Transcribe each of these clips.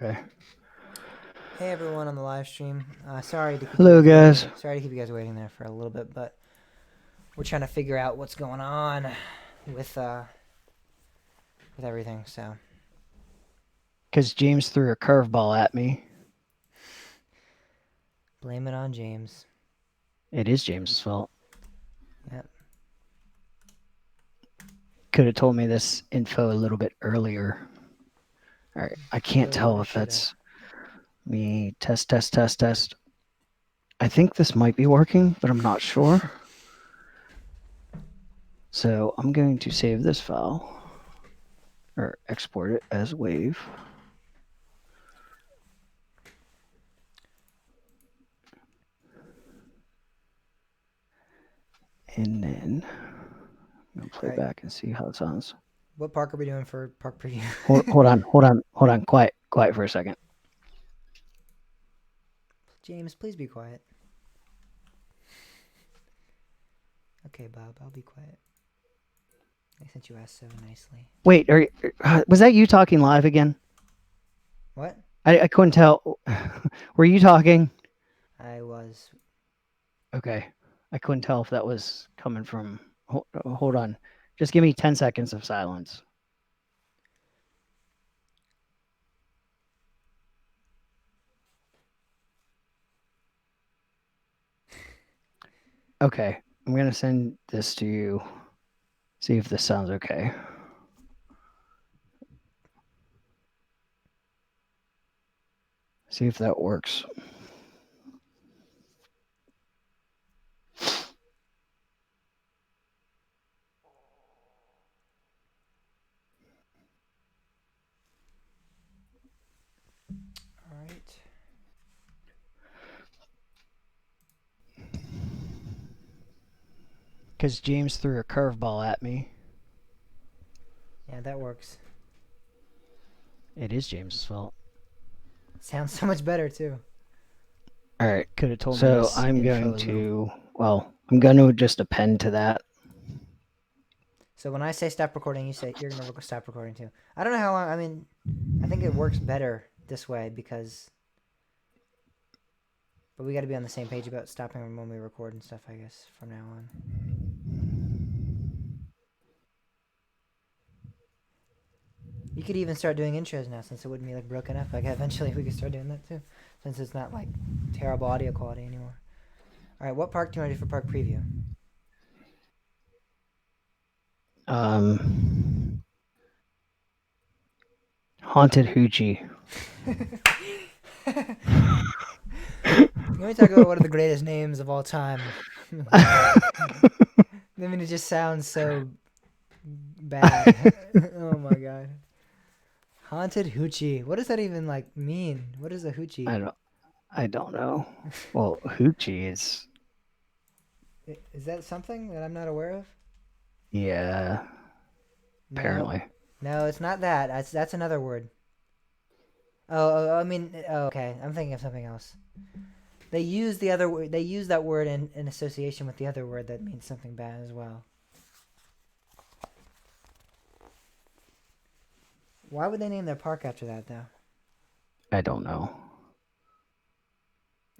Okay. Hey everyone on the live stream. Sorry to keep you Hello, guys guys. waiting. Sorry to keep you guys waiting there for a little bit, but we're trying to figure out what's going on with uh with everything. So Because James threw a curveball at me. blame it on James. It is James's fault. Yep. Could have told me this info a little bit earlier. All right. I can't tell Really if should have. that's me. Test, test, test, test. I think this might be working, but I'm not sure. So I'm going to save this file or export it as WAV. And then I'm going to play All right. back and see how it sounds. What park are we doing for park preview? Hold on. Quiet for a second. James, please be quiet. Okay, Bob, I'll be quiet. Since you asked so nicely. Wait, was that you talking live again? What? I couldn't tell. Were you talking? I was. Okay. I couldn't tell if that was coming from. Hold on. Just give me 10 seconds of silence. Okay. I'm going to send this to you. See if this sounds okay. See if that works. All right. Because James threw a curveball at me. Yeah, that works. It is James's fault. Sounds so much better too. All right. Could have told me So this I'm info going a little. to, I'm going to just append to that. So when I say stop recording, you say you're gonna stop recording too. I don't know how long. I mean, I think it works better this way because, but we got to be on the same page about stopping when we record and stuff. I guess from now on. You could even start doing intros now since it wouldn't be like broken up. Like eventually we could start doing that too, since it's not like terrible audio quality anymore. All right, what park do you want to do for park preview? Haunted Hoochie. Let me talk about one of the greatest names of all time. I mean, it just sounds so bad. Oh my god. Haunted hoochie. What does that even like mean? What is a hoochie? I don't. I don't know. Well, Hoochie is. Is that something that I'm not aware of? Yeah. No, Apparently. no, it's not that. That's another word. I mean, okay. I'm thinking of something else. They use the other word. They use that word in association with the other word that means something bad as well. Why would they name their park after that though? I don't know.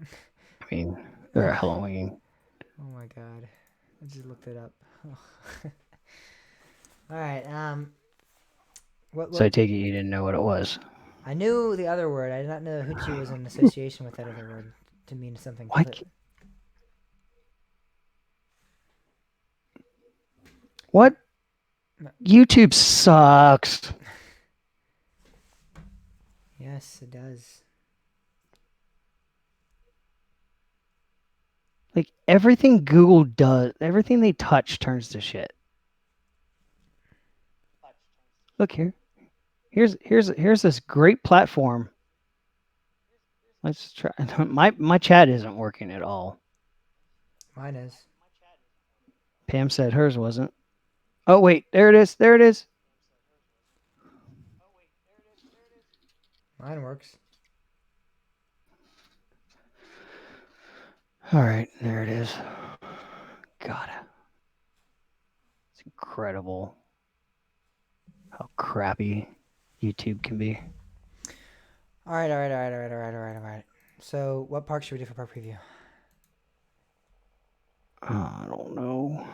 I mean, they're Oh, at Halloween. oh my god. I just looked it up. All right. So What? I take it you didn't know what it was. I knew the other word. I did not know hoochie was in association with that other word to mean something Why? completely. What? No. YouTube sucks. Yes, it does. Like everything Google does, everything they touch turns to shit. Look here. Here's this great platform. Let's try. My chat isn't working at all. Mine is. Pam said hers wasn't. Oh wait, there it is. There it is. Mine works. All right, there it is. God, it's incredible how crappy YouTube can be. All right, all right, all right, all right, all right, all right, all right. So, what park should we do for park preview? I don't know.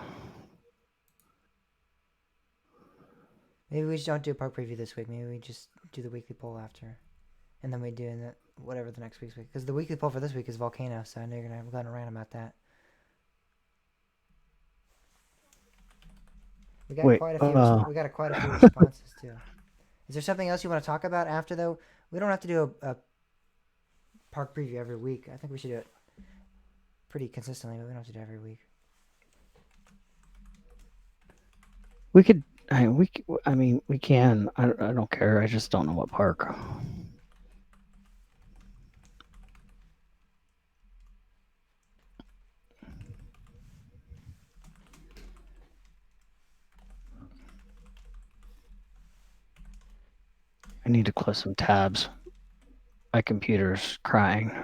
Maybe we just don't do a park preview this week. Maybe we just do the weekly poll after, and then we do in the whatever the next week's week. Because the weekly poll for this week is volcano, so I know you're gonna rant about that. We got Wait. quite a few. We got quite a few responses too. Is there something else you want to talk about after though? We don't have to do a park preview every week. I think we should do it pretty consistently, but we don't have to do it every week. We could. I mean, we can. I don't care. I just don't know what park. I need to close some tabs. My computer's crying.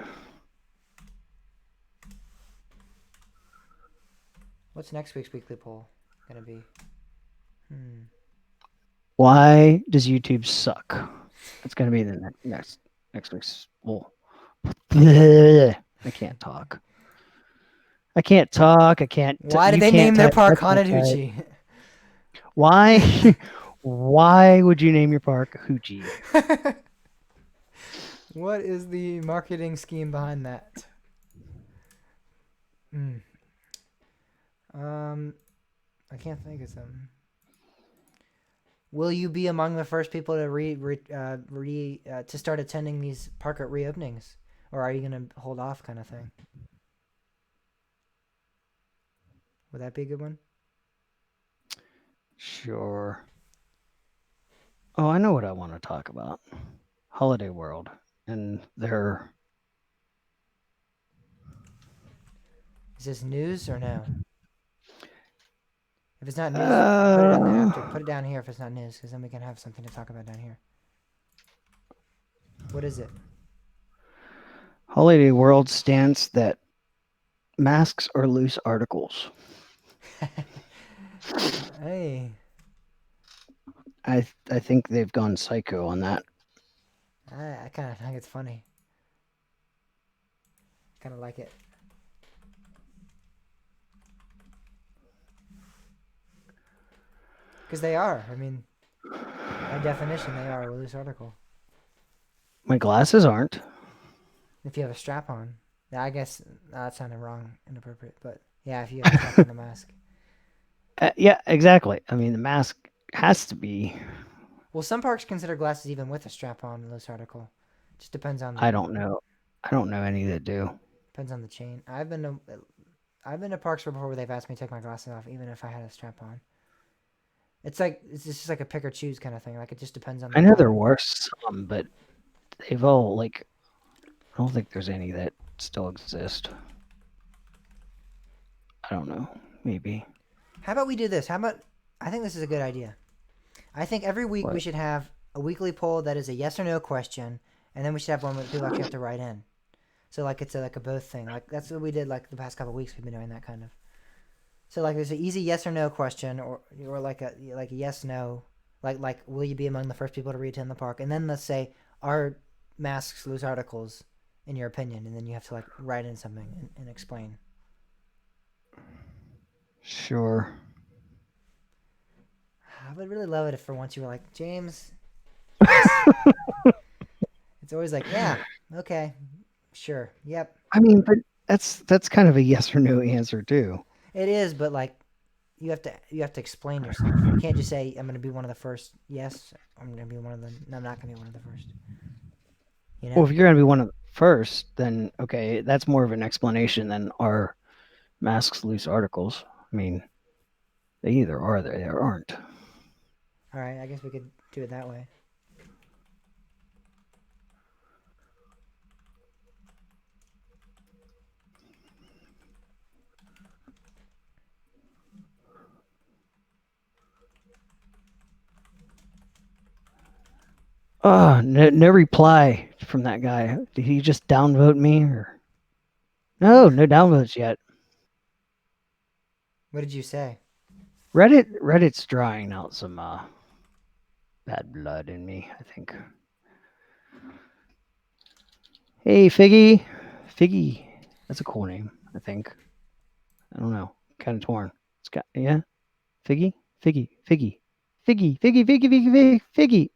What's next week's weekly poll gonna be? Why does YouTube suck? It's gonna be the next week's. Well, I can't talk. I can't talk. I can't. Why did you they can't name their type- park I can't type. Hanaduchi? Why? Why would you name your park Hoochie? What is the marketing scheme behind that? I can't think of something. Will you be among the first people to to start attending these park reopenings, or are you gonna hold off, kind of thing? Would that be a good one? Sure. Oh, I know what I want to talk about. Holiday World and their. Is this news or no? If it's not news, put it in there after. Put it down here if it's not news, because then we can have something to talk about down here. What is it? Holiday World stance that masks are loose articles. Hey. I think they've gone psycho on that. I kind of think it's funny. Kind of like it. Because they are. I mean, by definition, they are a loose article. My glasses aren't. If you have a strap on. Yeah, I guess that sounded wrong, inappropriate. But yeah, if you have a strap on the mask. Yeah, exactly. I mean, the mask has to be. Well, some parks consider glasses even with a strap on loose article. Just depends on. I don't know. I don't know any that do. Depends on the chain. I've been to parks before where they've asked me to take my glasses off, even if I had a strap on. It's just like a pick or choose kind of thing. Like it just depends on. I know there were some, but they've all like. I don't think there's any that still exist. I don't know. Maybe. How about we do this? I think this is a good idea. I think every week What? we should have a weekly poll that is a yes or no question, and then we should have one where people actually have to write in. So like it's like a both thing. Like that's what we did like the past couple of weeks. We've been doing that kind of. So like there's an easy yes or no question, or like a yes no, like will you be among the first people to read in the park? And then let's say are masks loose articles in your opinion, and then you have to like write in something and explain. Sure. I would really love it if for once you were like, James. It's always like, yeah, okay, sure, yep. I mean, but that's kind of a yes or no answer too. It is, but like, you have to explain yourself. You can't just say I'm gonna be one of the first. Yes, I'm gonna be one of the. No, I'm not gonna be one of the first. You know. Well, if you're gonna be one of the first, then okay, that's more of an explanation than are masks loose articles. I mean, they either are or they aren't. All right, I guess we could do it that way. Oh, no reply from that guy. Did he just downvote me or? No downvotes yet. What did you say? Reddit's drawing out some bad blood in me, I think. Hey, Figgy. Figgy. That's a cool name, I think. I don't know. Kind of torn. It's got, yeah. Figgy? Figgy. Figgy. Figgy. Figgy. Figgy. Figgy. Figgy. Figgy.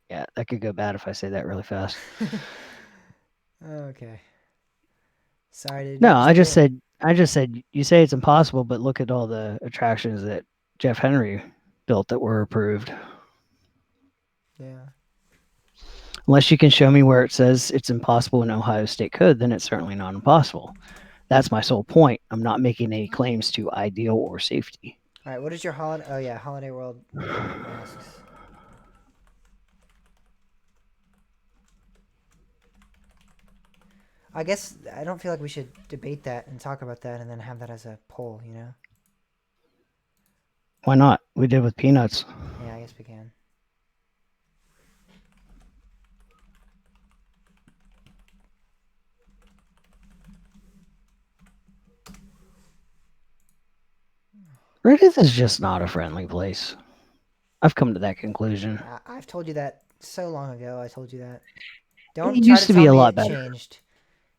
Yeah, that could go bad if I say that really fast. Okay. Sorry to No, devastated. I just said, you say it's impossible, but look at all the attractions that Jeff Henry built that were approved. Yeah. Unless you can show me where it says it's impossible and Ohio State could, then it's certainly not impossible. That's my sole point. I'm not making any claims to ideal or safety. All right. What is your holiday? Oh yeah, Holiday World masks. I guess I don't feel like we should debate that and talk about that and then have that as a poll. You know? Why not? We did with peanuts. Yeah, I guess we can. Reddit is just not a friendly place. I've come to that conclusion. I've told you that so long ago. I told you that. It Don't try to used to tell be a me lot it better. changed.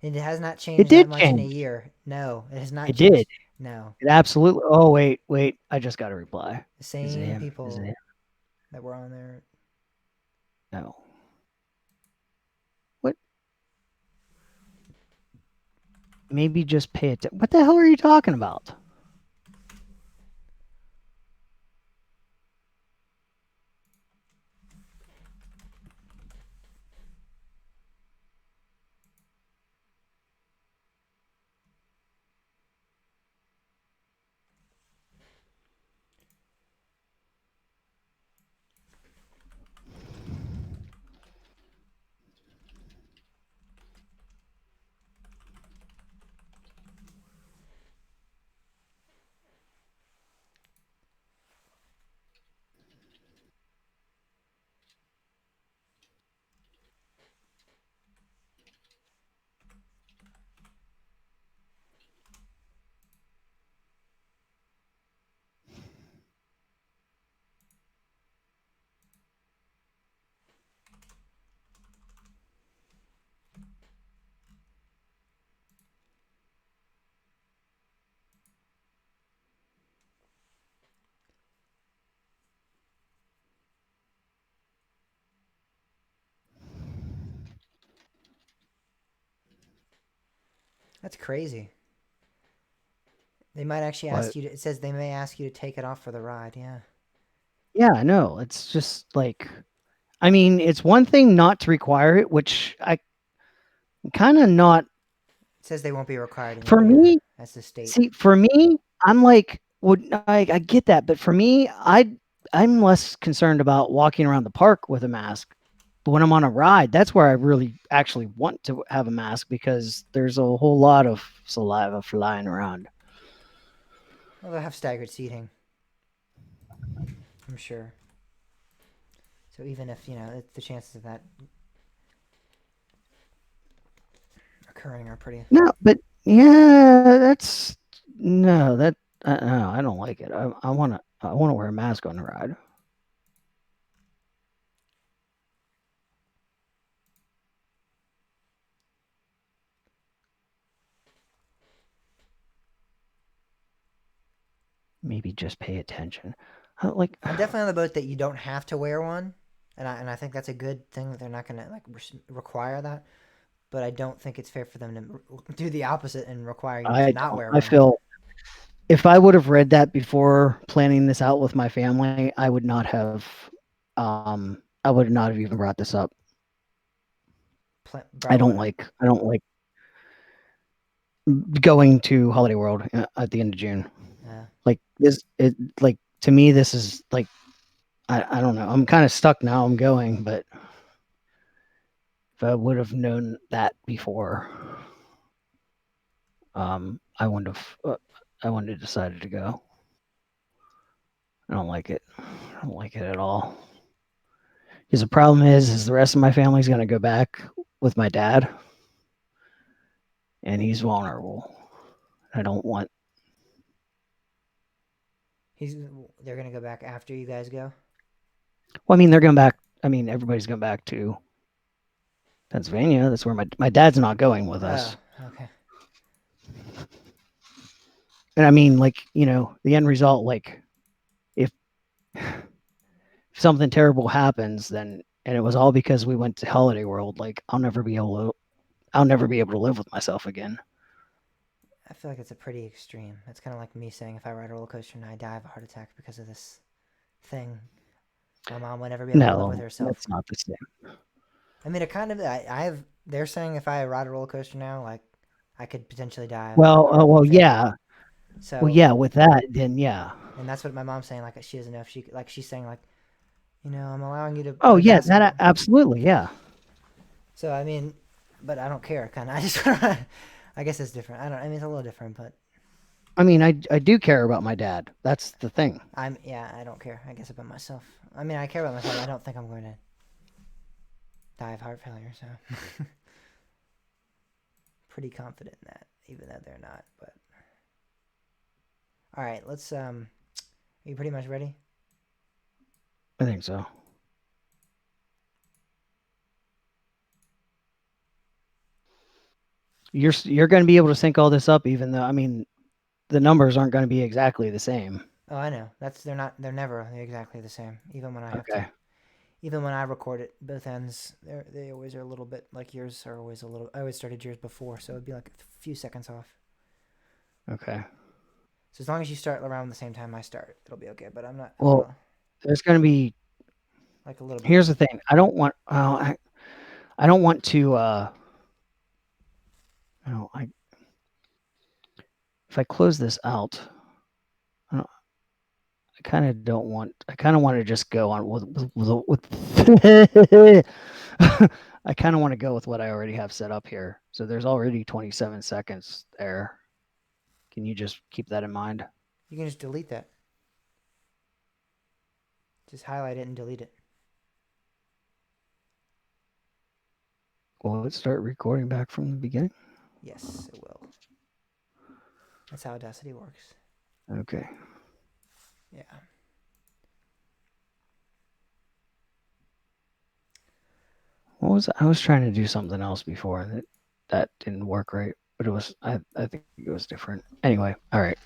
It has not It changed that did much in a change. year. No, it has not It did. changed. No. It absolutely. Oh wait, wait. I just got a reply. The Is it same him? Is it people him? that were on there. No. What? Maybe just pay it. What the hell are you talking about? That's crazy. They might actually ask What? you to, it says they may ask you to take it off for the ride. Yeah. Yeah, I know. It's just like, I mean, it's one thing not to require it, which I kind of not. It says they won't be required For anymore. Yeah. me, That's the state. see, for me, I'm like, would I get that, but for me, I'm less concerned about walking around the park with a mask. But when I'm on a ride, that's where I really actually want to have a mask because there's a whole lot of saliva flying around. Well, they'll have staggered seating. I'm sure. So even if, the chances of that occurring are pretty. No, but yeah, that's no, that no, I don't like it. I want to wear a mask on the ride. Maybe just pay attention. Like I'm definitely on the boat that you don't have to wear one. And I think that's a good thing that they're not going to like require that. But I don't think it's fair for them to do the opposite and require you to I not don't. wear I one. feel if I would have read that before planning this out with my family, I would not have. I would not have even brought this up. Brought what up? I don't like going to Holiday World at the end of June. Yeah. Like this, it like to me, this is like I don't know. I'm kind of stuck now. I'm going, but if I would have known that before, I wouldn't have. I wouldn't have decided to go. I don't like it. I don't like it at all. Because the problem is the rest of my family's going to go back with my dad, and he's vulnerable. I don't want. He's they're gonna go back after you guys go. Well, I mean, they're going back. I mean, everybody's going back to Pennsylvania. That's where my dad's not going with Oh, us. okay. And I mean, like, the end result, like, if something terrible happens, then and it was all because we went to Holiday World, like, I'll never be able to live with myself again. I feel like it's a pretty extreme. It's kind of like me saying if I ride a roller coaster and I die of a heart attack because of this thing, my mom would never be able to live with No, herself. that's not the same. I mean, it kind of. I have. They're saying if I ride a roller coaster now, like I could potentially die of a heart Well, failure. yeah. Well, So, yeah, with that, then yeah. and that's what my mom's saying. Like she doesn't know if she like she's saying like I'm allowing you to Oh, play yeah, that basketball. absolutely, yeah. So I mean, but I don't care. Kind of. I just. I guess it's different. I don't. I mean, it's a little different, but I mean, I do care about my dad. That's the thing. yeah. I don't care. I guess about myself. I mean, I care about myself. I don't think I'm going to die of heart failure. So pretty confident in that, even though they're not. But all right, let's. Are you pretty much ready? I think so. You're going to be able to sync all this up, even though I mean the numbers aren't going to be exactly the same. Oh, I know. They're not. They're never exactly the same. Even when I have to. Okay. Even when I record it, both ends, they always are a little bit like yours are always a little. I always started yours before, so it'd be like a few seconds off. Okay. So as long as you start around the same time I start, it'll be okay. But I'm not. Well, there's going to be. Like a little bit. Here's the thing. I don't want. I don't want to. I if I close this out, I, don't, I kind of don't want. I kind of want to just go on with I kind of want to go with what I already have set up here. So there's already 27 seconds there. Can you just keep that in mind? You can just delete that. Just highlight it and delete it. Will it start recording back from the beginning? Yes, it will. That's how Audacity works. Okay. Yeah. I was trying to do something else before and that didn't work right, but I think it was different. Anyway, all right.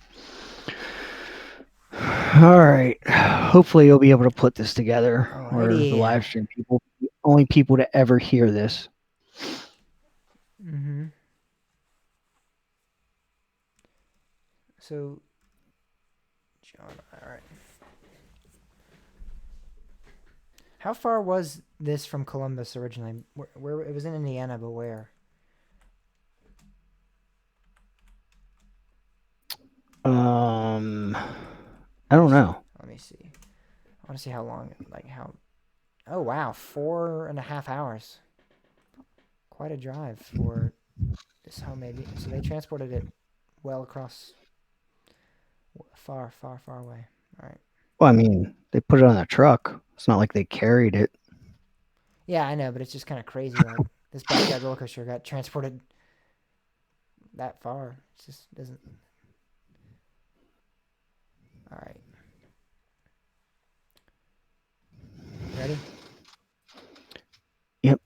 All right. Hopefully you'll be able to put this together or the Alrighty. live stream people, only people to ever hear this. Mm-hmm. So, John, all right. How far was this from Columbus originally? Where it was in Indiana, but where? I don't know. Let me see. I want to see how long. Like how. Oh wow, 4.5 hours. Quite a drive for this homemade. So they transported it well across, far, far, far away. All right. Well, I mean, they put it on a truck. It's not like they carried it. Yeah, I know, but it's just kind of crazy. Like this backyard roller coaster got transported that far. It just doesn't. All right. Ready? Yep.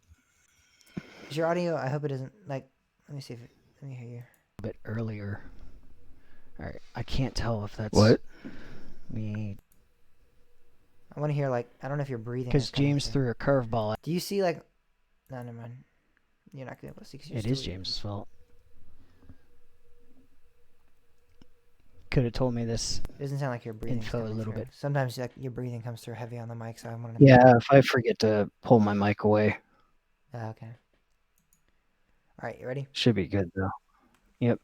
Is your audio? I hope it doesn't like. Let me see if it. Let me hear you. A bit earlier. All right. I can't tell if that's What? me I want to hear like. I don't know if you're breathing. because James threw a curveball. Do you see like? No, never mind. You're not gonna be able to see. 'Cause you're It is still- James's fault. Could have told me this. It doesn't sound like you're breathing. Info a little bit. Sometimes like your breathing comes through heavy on the mic, so I wanted to. Yeah, if I forget to pull my mic away, Okay. All right, you ready? should be good though. Yep.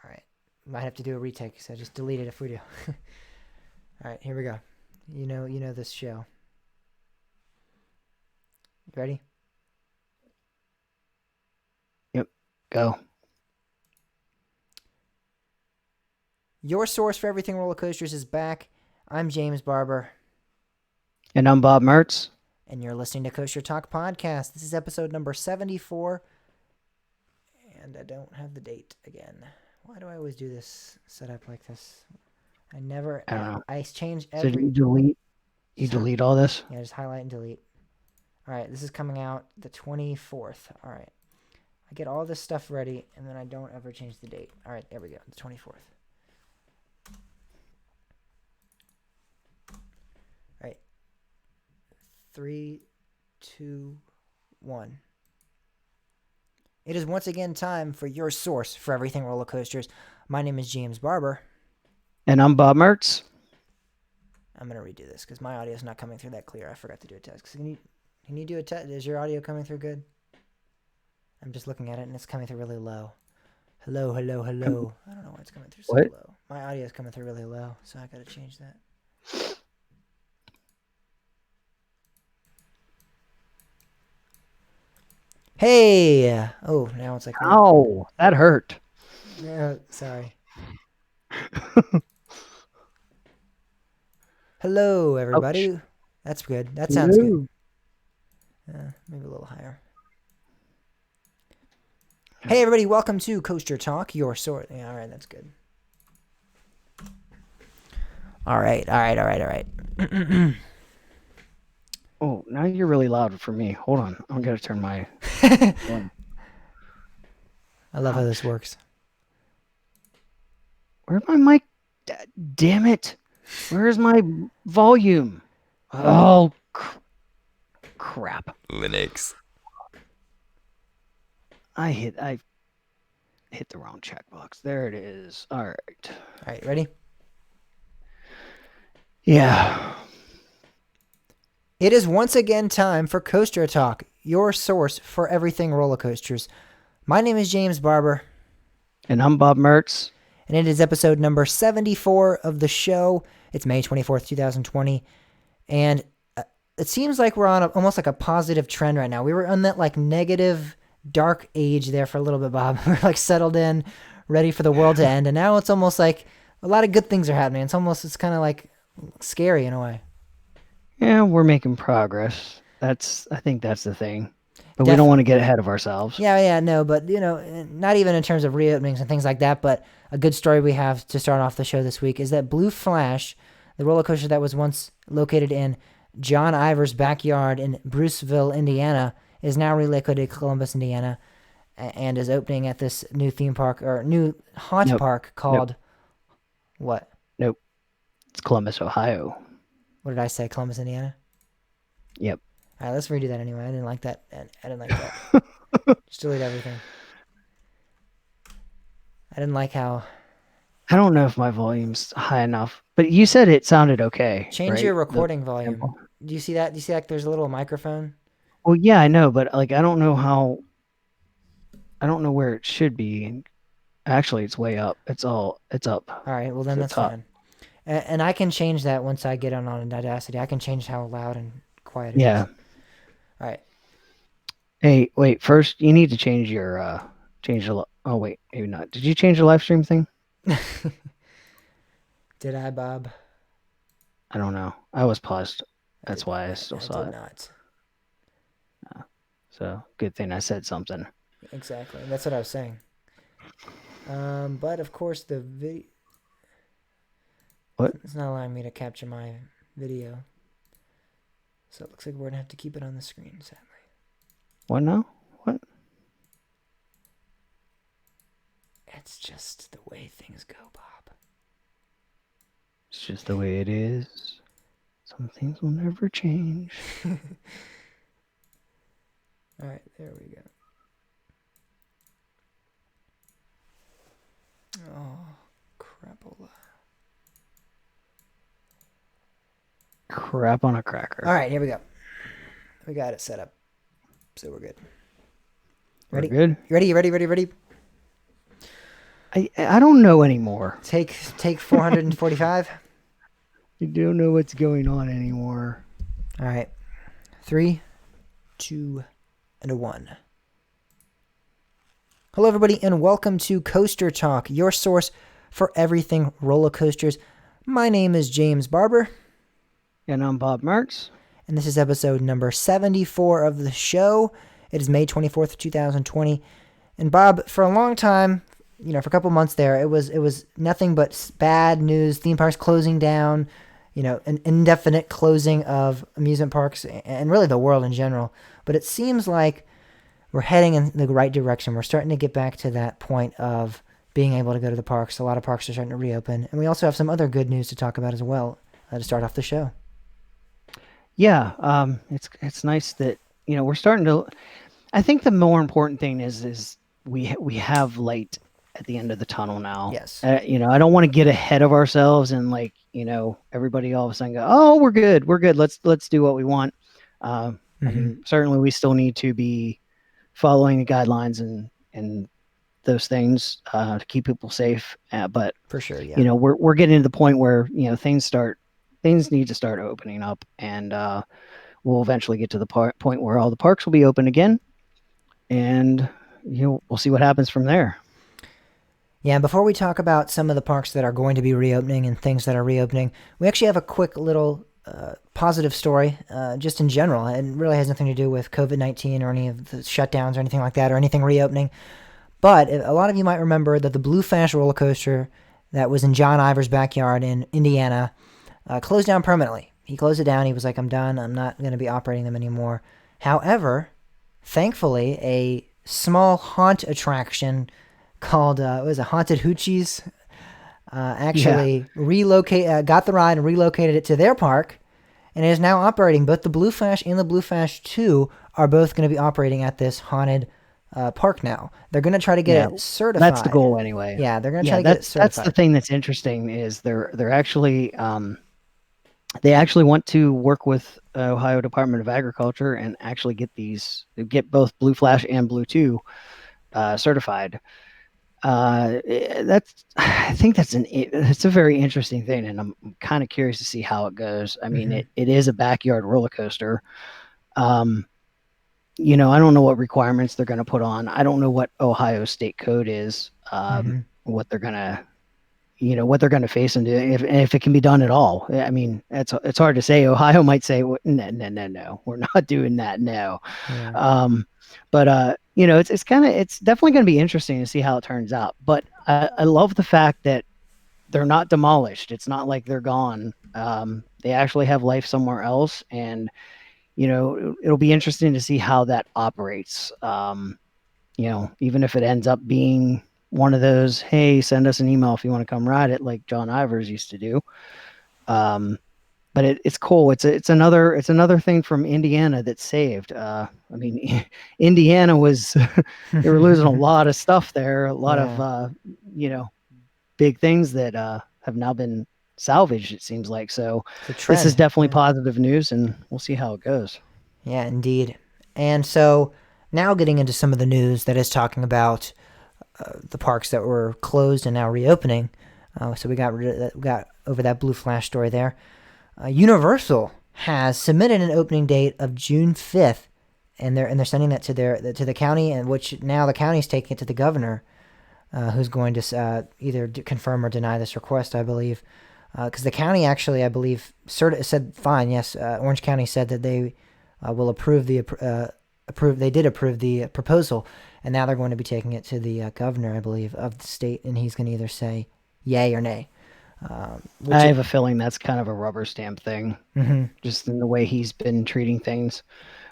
All right. Might have to do a retake, so just delete it if we do. All right, here we go. You know this show. You ready? Go. Your source for everything roller coasters is back. I'm James Barber, And I'm Bob Mertz. and you're listening to Coaster Talk Podcast. This is episode number 74, and I don't have the date again. Why do I always do this setup like this? I never. I don't know. I change So every. you delete? You Sorry. delete all this? Yeah, just highlight and delete. All right, this is coming out the 24th. All right. I get all this stuff ready, and then I don't ever change the date. All right, there we go. The 24th. All right. 3, 2, 1. It is once again time for your source for everything roller coasters. My name is James Barber. And I'm Bob Mertz. I'm going to redo this because my audio is not coming through that clear. I forgot to do a test. Can you do a test? Is your audio coming through good? I'm just looking at it and it's coming through really low. Hello, hello, hello. I don't know why it's coming through so What? low. My audio is coming through really low, so I got to change that. Hey! Oh, now it's like... Ow, that hurt. Sorry. Hello, everybody. Ouch. That's good. That sounds good. Hello. Maybe a little higher. Hey, everybody. Welcome to Coaster Talk, your source. Yeah, all right. That's good. All right. Oh, now you're really loud for me. Hold on. I'm going to turn my... I love how this works. Where's my mic? Damn it. Where's my volume? Oh, crap. Linux. I hit the wrong checkbox. There it is. All right. All right. Ready? Yeah. It is once again time for Coaster Talk, your source for everything roller coasters. My name is James Barber. And I'm Bob Mertz. And it is episode number 74 of the show. It's May 24th, 2020. And it seems like we're on almost like a positive trend right now. We were on that like negative dark age there for a little bit, Bob. We're like settled in, ready for the world to end. And now it's almost like a lot of good things are happening. It's kind of like scary in a way. Yeah, we're making progress. I think that's the thing. But we don't want to get ahead of ourselves. Yeah, no, but not even in terms of reopenings and things like that, but a good story we have to start off the show this week is that Blue Flash, the roller coaster that was once located in John Ivor's backyard in Bruceville, Indiana, is now relocated to Columbus, Indiana, and is opening at this new theme park or new haunt park called what? Nope. It's Columbus, Ohio. What did I say? Columbus, Indiana? Yep. All right, let's redo that anyway. I didn't like that. Just delete everything. I didn't like how... I don't know if my volume's high enough, but you said it sounded okay. Change right? your recording volume. Do you see that? Do you see like there's a little microphone? Well, yeah, I know, but like I don't know where it should be. Actually, it's way up. It's up. All right, well then that's fine. And I can change that once I get on Audacity. I can change how loud and quiet it is. Yeah. All right. Hey, wait. First, you need to change your oh wait, maybe not. Did you change the live stream thing? Did I, Bob? I don't know. I was paused. That's why I still saw it. I did not. So good thing I said something. Exactly. That's what I was saying. But of course the video. What? It's not allowing me to capture my video. So it looks like we're gonna have to keep it on the screen, sadly. What now? What? It's just the way things go, Bob. It's just the way it is. Some things will never change. All right, there we go. Oh, crapola. Crap on a cracker. All right, here we go. We got it set up, so we're good. Ready? We're good? Ready? I don't know anymore. Take 445. You don't know what's going on anymore. All right. 3, 2, and a 1. Hello, everybody, and welcome to Coaster Talk, your source for everything roller coasters. My name is James Barber. And I'm Bob Mertz. And this is episode number 74 of the show. It is May 24th, 2020. And Bob, for a long time, for a couple months there, it was nothing but bad news. Theme parks closing down. an indefinite closing of amusement parks and really the world in general. But it seems like we're heading in the right direction. We're starting to get back to that point of being able to go to the parks. A lot of parks are starting to reopen, and we also have some other good news to talk about as well to start off the show. Yeah, it's nice that we're starting to. I think the more important thing is we have light at the end of the tunnel now. Yes. I don't want to get ahead of ourselves and like everybody all of a sudden go, oh, we're good. Let's do what we want. I Mm-hmm. mean, certainly we still need to be following the guidelines and those things to keep people safe. But For sure. Yeah. we're getting to the point where things need to start opening up, and we'll eventually get to the point where all the parks will be open again, and we'll see what happens from there. Yeah, and before we talk about some of the parks that are going to be reopening and things that are reopening, we actually have a quick little positive story, just in general. It really has nothing to do with COVID-19 or any of the shutdowns or anything like that or anything reopening. But a lot of you might remember that the Blue Flash roller coaster that was in John Iver's backyard in Indiana closed down permanently. He closed it down. He was like, I'm done. I'm not going to be operating them anymore. However, thankfully, a small haunt attraction called what was it, Haunted Hoochies actually got the ride and relocated it to their park, and it is now operating. Both the Blue Flash and the Blue Flash 2 are both going to be operating at this haunted park now. They're going to try to get it certified. That's the goal anyway. Yeah, they're going to try to get it certified. That's the thing that's interesting is they're actually they actually want to work with Ohio Department of Agriculture and actually get both Blue Flash and Blue 2 certified. I think it's a very interesting thing, and I'm kind of curious to see how it goes. I mean, it is a backyard roller coaster. I don't know what requirements they're going to put on. I don't know what Ohio state code is, what they're going to, what they're going to face and do, if it can be done at all. I mean, it's hard to say. Ohio might say, no, we're not doing that. No. Yeah. But it's definitely going to be interesting to see how it turns out. But I love the fact that they're not demolished. It's not like they're gone. They actually have life somewhere else, and it'll be interesting to see how that operates. Even if it ends up being one of those, hey, send us an email if you want to come ride it, like John Ivers used to do. But it's cool. It's another thing from Indiana that's saved. I mean, Indiana was they were losing a lot of stuff there, a lot of big things that have now been salvaged, it seems like. So this is definitely positive news, and we'll see how it goes. Yeah, indeed. And so now getting into some of the news that is talking about the parks that were closed and now reopening. So we got over that Blue Flash story there. Universal has submitted an opening date of June 5th, and they're sending that to the county, and which now the county's taking it to the governor, who's going to either confirm or deny this request, I believe. Because the county actually, I believe, said fine. Yes, Orange County said that they will approve the They did approve the proposal, and now they're going to be taking it to the governor, I believe, of the state, and he's going to either say yay or nay. I have a feeling that's kind of a rubber stamp thing, just in the way he's been treating things.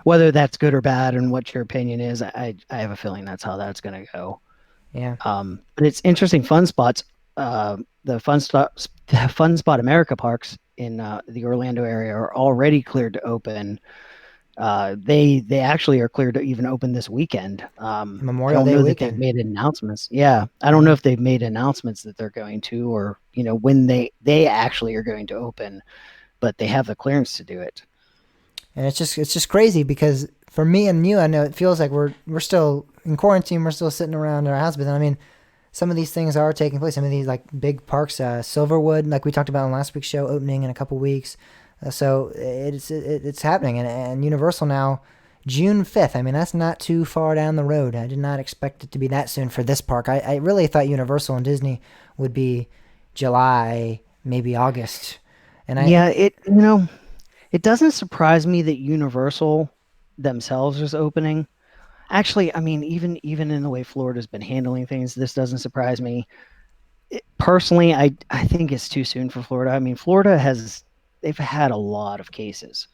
Whether that's good or bad, and what your opinion is, I have a feeling that's how that's going to go. Yeah. But it's interesting. Fun spots. The Fun Spot America parks in the Orlando area are already cleared to open. They actually are cleared to even open this weekend. Memorial Day weekend. They've made announcements. Yeah, I don't know if they've made announcements that they're going to, or when they actually are going to open, but they have the clearance to do it. And it's just crazy because for me and you, I know it feels like we're still in quarantine. We're still sitting around in our house, but I mean, some of these things are taking place. Some of these like big parks, Silverwood, like we talked about in last week's show, opening in a couple weeks. So it's happening, and Universal now, June 5th. I mean, that's not too far down the road. I did not expect it to be that soon for this park. I really thought Universal and Disney would be July, maybe August. And it doesn't surprise me that Universal themselves is opening. Actually, I mean, even in the way Florida's been handling things, this doesn't surprise me. Personally, I think it's too soon for Florida. I mean, Florida has they've had a lot of cases.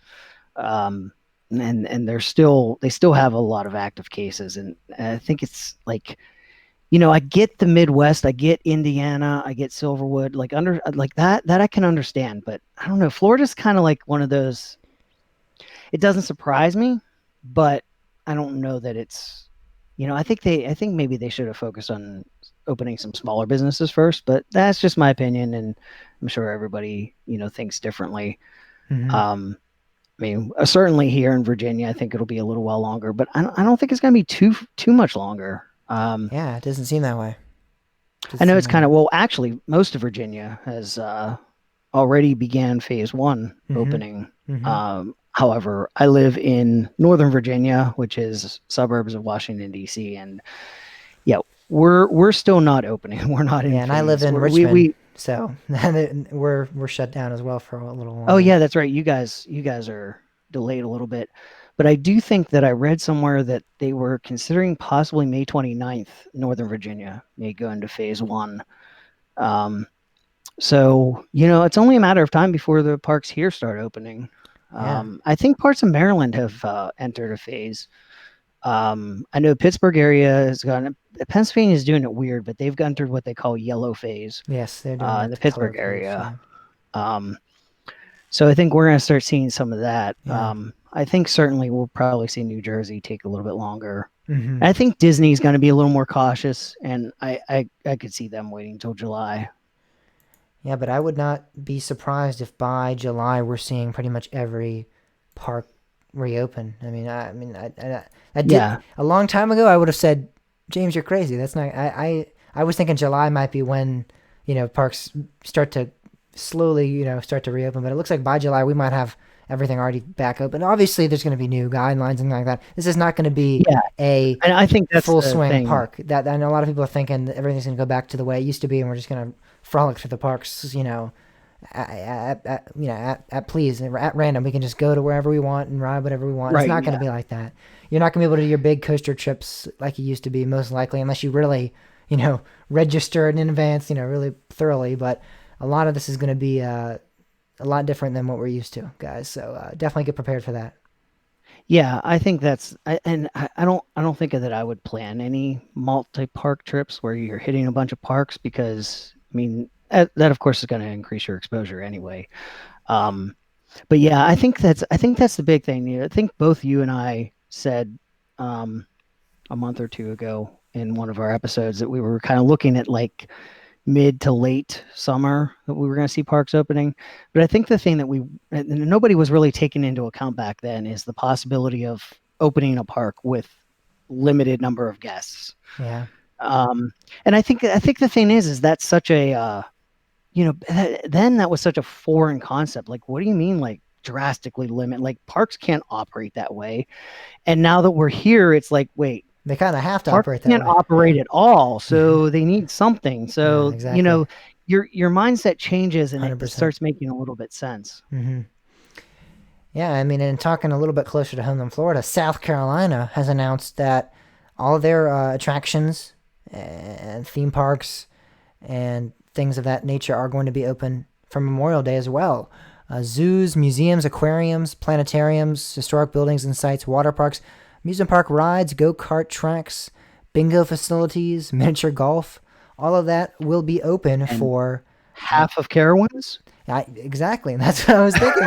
Um, and they still have a lot of active cases, and I think it's like, I get the Midwest, I get Indiana, I get Silverwood, like that I can understand, but I don't know. Florida's kind of like one of those. It doesn't surprise me, but I don't know that it's. I think maybe they should have focused on opening some smaller businesses first, but that's just my opinion, and I'm sure everybody thinks differently. Hmm. Um, I mean, certainly here in Virginia, I think it'll be a little while longer, but I don't think it's going to be too much longer. Yeah, it doesn't seem that way. I Doesn't know seem it's that kind way. of, well, actually, most of Virginia has already began phase one Hmm. opening. Hmm. However, I live in Northern Virginia, which is suburbs of Washington D.C., and yeah, we're still not opening. We're not in Yeah, and I live phase. in We Richmond, we so we're shut down as well for a little Oh longer. yeah, that's right. You guys are delayed a little bit. But I do think that I read somewhere that they were considering possibly May 29th, Northern Virginia may go into phase one. Um, so, it's only a matter of time before the parks here start opening. Yeah. I think parts of Maryland have entered a phase. I know Pittsburgh area has gone, Pennsylvania is doing it weird, but they've entered what they call yellow phase Yes, they're doing in that the the color Pittsburgh phase. area. Yeah. Um, So I think we're going to start seeing some of that. Yeah. I think certainly we'll probably see New Jersey take a little bit longer. Hmm. I think Disney's going to be a little more cautious, and I could see them waiting until July. Yeah, but I would not be surprised if by July we're seeing pretty much every park reopen. I did Yeah, a long time ago. I would have said, James, you're crazy. That's not. I was thinking July might be when parks start to slowly start to reopen. But it looks like by July we might have everything already back open. Obviously, there's going to be new guidelines and things like that. This is not going to be yeah, a and I think that's full the swing thing. park. That I know a lot of people are thinking that everything's going to go back to the way it used to be, and we're just going to frolic through the parks. At please at random. We can just go to wherever we want and ride whatever we want. It's Right? not going to Yeah, be like that. You're not going to be able to do your big coaster trips like you used to be, most likely, unless you really, register in advance, really thoroughly. But a lot of this is going to be a lot different than what we're used to, guys. So definitely get prepared for that. yeah. I think and I don't think that I would plan any multi-park trips where you're hitting a bunch of parks because I mean that of course is going to increase your exposure anyway. Um, but yeah, I think that's the big thing. I think both you and I said um, a month or two ago in one of our episodes that we were kind of looking at like mid to late summer that we were going to see parks opening. But I think the thing that nobody was really taking into account back then is the possibility of opening a park with limited number of guests. Yeah. Um, and I think the thing is that's such a then that was such a foreign concept. Like, what do you mean, like drastically limit? Like, parks can't operate that way. And now that we're here, it's like, wait, They kind of have to parks operate that can't way. operate at all, so they need something. Yeah, So exactly. your mindset changes, and it 100%. starts making a little bit sense. Hmm. Yeah, I mean, and talking a little bit closer to home than Florida, South Carolina has announced that all of their attractions and theme parks and things of that nature are going to be open for Memorial Day as well. Zoos, museums, aquariums, planetariums, historic buildings and sites, water parks, amusement park rides, go kart tracks, bingo facilities, miniature golf, all of that will be open And for. Uh, half of Carowinds, exactly. That's what I was thinking.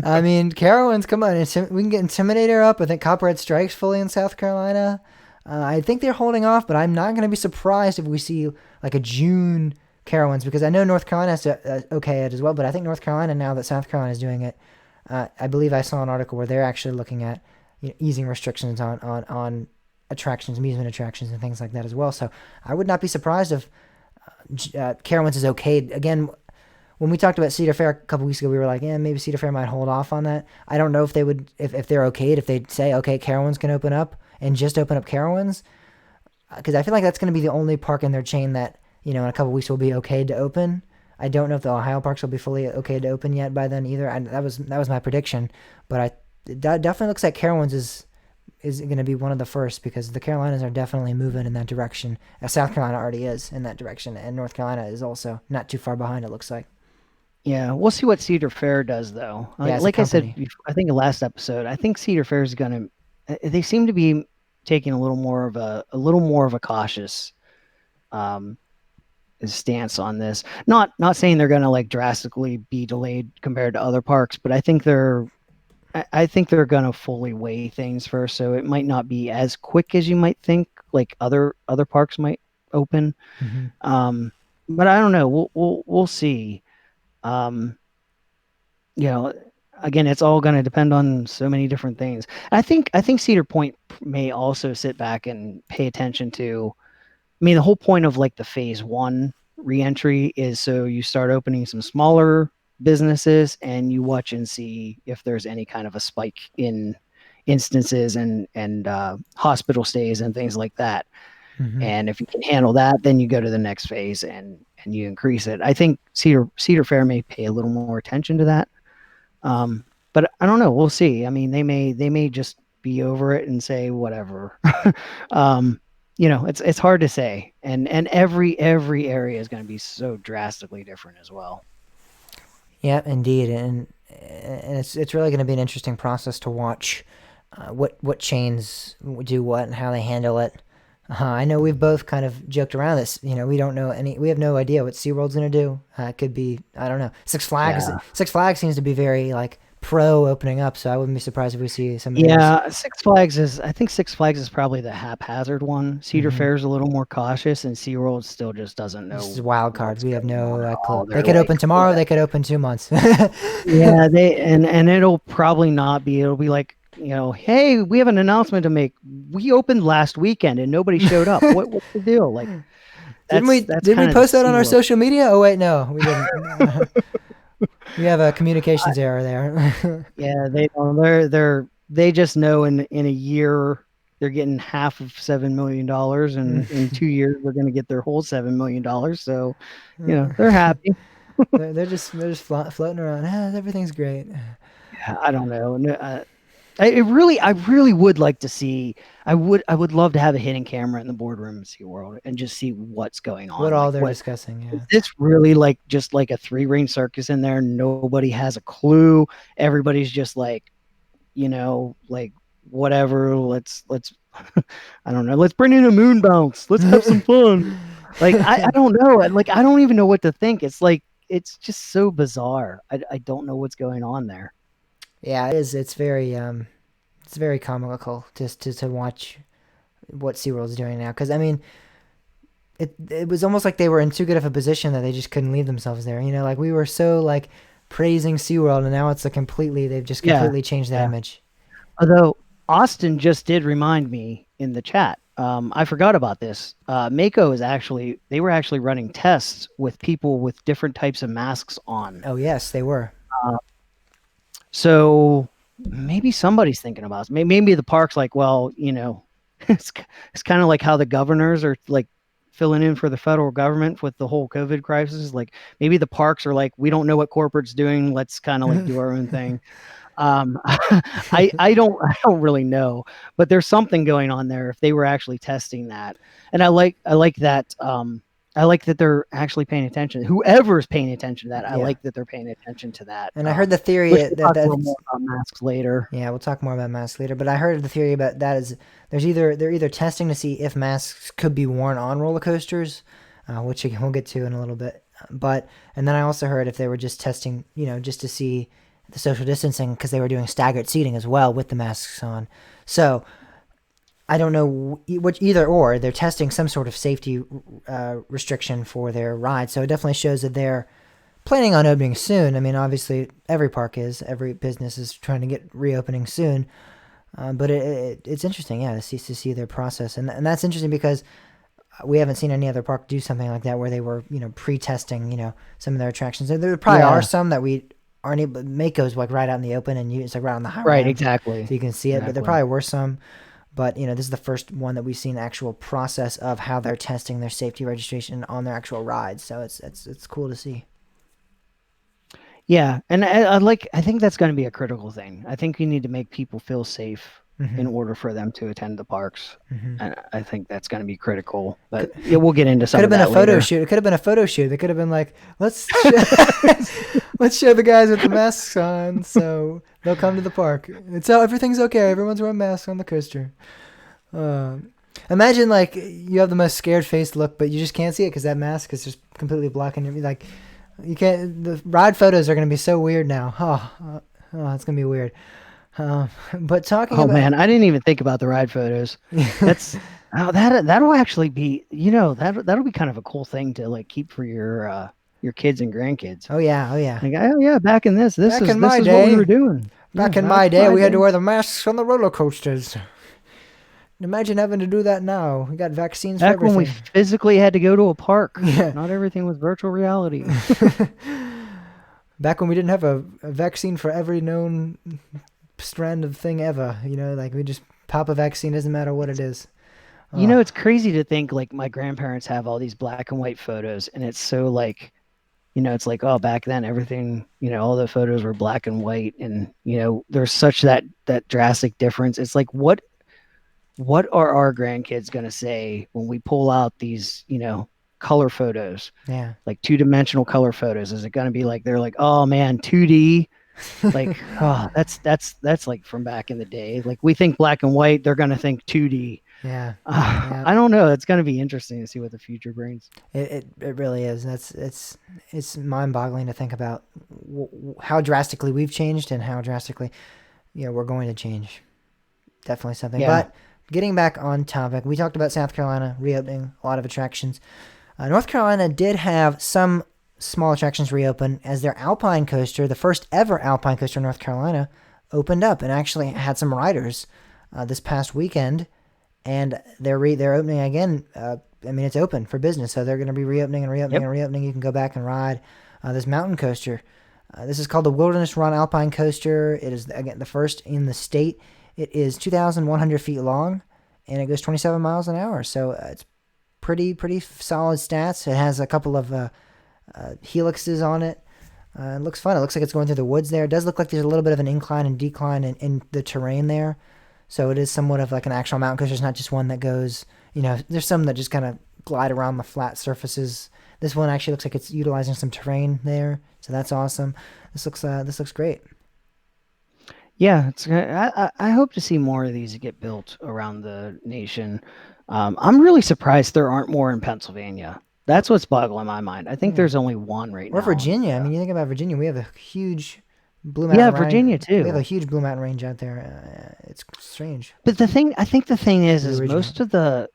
I mean, Carowinds, come on. We can get Intimidator up. I think Copperhead Strike's fully in South Carolina. I think they're holding off, but I'm not going to be surprised if we see like a June Carowinds because I know North Carolina has to okay it as well, but I think North Carolina, now that South Carolina is doing it, I believe I saw an article where they're actually looking at easing restrictions on attractions, amusement attractions, and things like that as well. So I would not be surprised if Carowinds is okay. Again, when we talked about Cedar Fair a couple weeks ago, we were like, yeah, maybe Cedar Fair might hold off on that. I don't know if they would, if they're okay, if they'd say, okay, Carowinds can open up and just open up Carowinds. Because I feel like that's going to be the only park in their chain that, in a couple weeks will be okay to open. I don't know if the Ohio parks will be fully okay to open yet by then either. That was my prediction. But it definitely looks like Carowinds is going to be one of the first because the Carolinas are definitely moving in that direction. South Carolina already is in that direction, and North Carolina is also not too far behind, it looks like. Yeah, we'll see what Cedar Fair does, though. Yeah, as a Like I said, company. I think the last episode, I think Cedar Fair is gonna. They seem to be taking a little more of a cautious um, stance on this. Not saying they're gonna like drastically be delayed compared to other parks, but I think they're gonna fully weigh things first, so it might not be as quick as you might think, like other parks might open. Hmm. Um, but I don't know. We'll see. Um, you know, again, it's all going to depend on so many different things. I think Cedar Point may also sit back and pay attention to. I mean, the whole point of like the phase one reentry is so you start opening some smaller businesses and you watch and see if there's any kind of a spike in instances and hospital stays and things like that. Hmm. And if you can handle that, then you go to the next phase and you increase it. I think Cedar Fair may pay a little more attention to that. But I don't know. We'll see. I mean, they may just be over it and say whatever. um, it's hard to say, and every area is going to be so drastically different as well. Yeah, indeed, and it's really going to be an interesting process to watch what chains do what and how they handle it. I know we've both kind of joked around this. We don't know we have no idea what SeaWorld's going to do. It could be, I don't know. Six Flags. Yeah, Six Flags seems to be very like pro opening up, so I wouldn't be surprised if we see some of theirs. yeah. Six Flags is. I think Six Flags is probably the haphazard one. Cedar Hmm. Fair is a little more cautious, and SeaWorld still just doesn't This is know a wild card. what's We have going on no at clue. all. They They're could like, open tomorrow. what? They could open 2 months. Yeah, and it'll probably not be. It'll be like, hey, we have an announcement to make. We opened last weekend and nobody showed up. What's the deal? Like Didn't we that's didn't we kind of the post that on our SeaWorld. social media? Oh wait, no, we didn't. We have a communications error there. Yeah, they just know in a year they're getting half of $7 million, and in 2 years they're going to get their whole $7 million. So, they're happy. they're just floating around. Everything's great. Yeah, I don't know. No, I really would like to see. I would love to have a hidden camera in the boardroom at SeaWorld and just see what's going What on. all Like, they're what discussing? is Yeah. this really like? Just like a three ring circus in there? Nobody has a clue. Everybody's just like, like whatever. Let's I don't know. Let's bring in a moon bounce. Let's have some fun. Like I don't know. Like I don't even know what to think. It's like it's just so bizarre. I don't know what's going on there. Yeah, it is. It's very comical just to watch what SeaWorld's doing now. Because I mean, it was almost like they were in too good of a position that they just couldn't leave themselves there. Like we were so like praising SeaWorld, and now it's they've just Yeah, completely changed that yeah. image. Although Austin just did remind me in the chat. I forgot about this. Mako is actually they were actually running tests with people with different types of masks on. Oh yes, they were. Uh, so maybe somebody's thinking about it. Maybe the park's like, well, it's it's kind of like how the governors are like filling in for the federal government with the whole COVID crisis. Like maybe the parks are like, we don't know what corporate's doing. Let's kind of like do our own thing. I don't really know, but there's something going on there if they were actually testing that. And I like that I like that they're actually paying attention. Whoever's paying attention to that, I Yeah, like that they're paying attention to that. and I heard the theory Which we'll that talk a little more that's about masks later. yeah. We'll talk more about masks later, but I heard the theory about that is they're either testing to see if masks could be worn on roller coasters, which again we'll get to in a little bit. But and then I also heard if they were just testing, just to see the social distancing because they were doing staggered seating as well with the masks on. So I don't know which either or they're testing some sort of safety restriction for their ride. So it definitely shows that they're planning on opening soon. I mean, obviously every park is, every business is trying to get reopening soon. But it's interesting, yeah, to see their process, and that's interesting because we haven't seen any other park do something like that where they were pre-testing some of their attractions. There probably are Yeah, some that we aren't able. Mako's like right out in the open, and it's like right on the high right, ramp, exactly. so you can see it. But there Exactly. probably were some. But this is the first one that we've seen the actual process of how they're testing their safety registration on their actual rides. So it's cool to see. Yeah, and I think that's going to be a critical thing. I think you need to make people feel safe in Mm-hmm. order for them to attend the parks. Mm-hmm. And I think that's going to be critical. But yeah, we'll get into Could some have of been a that photo later. shoot. It could have been a photo shoot. They could have been like, let's show the guys with the masks on, so they'll come to the park. Everything's okay. Everyone's wearing masks on the coaster. Uh, Imagine like you have the most scared face look, but you just can't see it because that mask is just completely blocking you. Like you can't. The ride photos are gonna be so weird now. It's gonna be weird. But talking Oh about man, I didn't even think about the ride photos. That's that'll actually be that'll be kind of a cool thing to like keep for your kids and grandkids. oh yeah, oh yeah. Like, oh yeah, back in this Back is in my what we were day, doing. Yeah, back in back my in day, my we had to day. wear the masks on the roller coasters. Imagine having to do that now. We got vaccines for Back when we everything. physically had to go to a park. Yeah. Not everything was virtual reality. Back when we didn't have a vaccine for every known strand of thing ever. Like we just pop a vaccine, doesn't matter what it is. You Oh, know, it's crazy to think like my grandparents have all these black and white photos, and it's so like, it's like, oh, back then everything, all the photos were black and white, and there's such that drastic difference. It's like, what are our grandkids gonna say when we pull out these, color photos, yeah. like two-dimensional color photos? Is it gonna be like they're like, oh man, 2D? Like, oh, that's like from back in the day. Like we think black and white, they're gonna think 2D. Yeah. Yeah. I don't know. It's gonna be interesting to see what the future brings. It really is. It's mind-boggling to think about how drastically we've changed and how drastically we're going to change. Definitely something. Yeah. But getting back on topic, we talked about South Carolina reopening a lot of attractions. North Carolina did have some small attractions reopen as their Alpine coaster, the first ever Alpine coaster in North Carolina, opened up and actually had some riders this past weekend, and they're opening again. I mean, it's open for business, so they're going to be reopening and reopening Yep. and reopening. You can go back and ride this mountain coaster. This is called the Wilderness Run Alpine Coaster. It is again the first in the state. It is 2,100 feet long, and it goes 27 miles an hour. So it's pretty solid stats. It has a couple of helixes on it. It looks fun. It looks like it's going through the woods there. It does look like there's a little bit of an incline and decline in the terrain there. So it is somewhat of like an actual mountain coaster. It's not just one that goes, there's some that just kind of glide around the flat surfaces. This one actually looks like it's utilizing some terrain there. So that's awesome. This looks great. Yeah, I hope to see more of these get built around the nation. I'm really surprised there aren't more in Pennsylvania. That's what's boggling my mind. I think Yeah. there's only one right Or now. Virginia. I mean, you think about Virginia, we have a huge Blue Mountain Yeah, Range. Virginia We have a too. huge Blue Mountain Range out there. It's strange. But I think the thing is, The is original.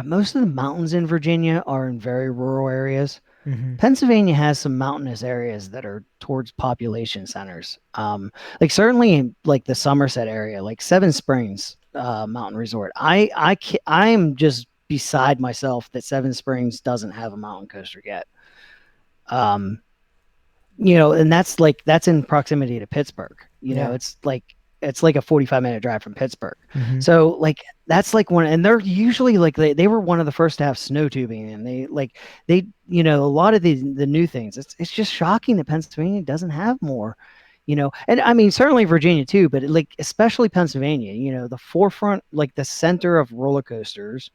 most of the mountains in Virginia are in very rural areas. Mm-hmm. Pennsylvania has some mountainous areas that are towards population centers. Like certainly in like the Somerset area, like Seven Springs Mountain Resort. I'm just beside myself that Seven Springs doesn't have a mountain coaster yet. Um, and that's in proximity to Pittsburgh. Yeah. It's like a 45-minute drive from Pittsburgh. Mm-hmm. So like that's like one, and they're usually like they were one of the first to have snow tubing, and a lot of the new things. It's just shocking that Pennsylvania doesn't have more, and I mean certainly Virginia too, but like especially Pennsylvania, the forefront, like the center of roller coasters,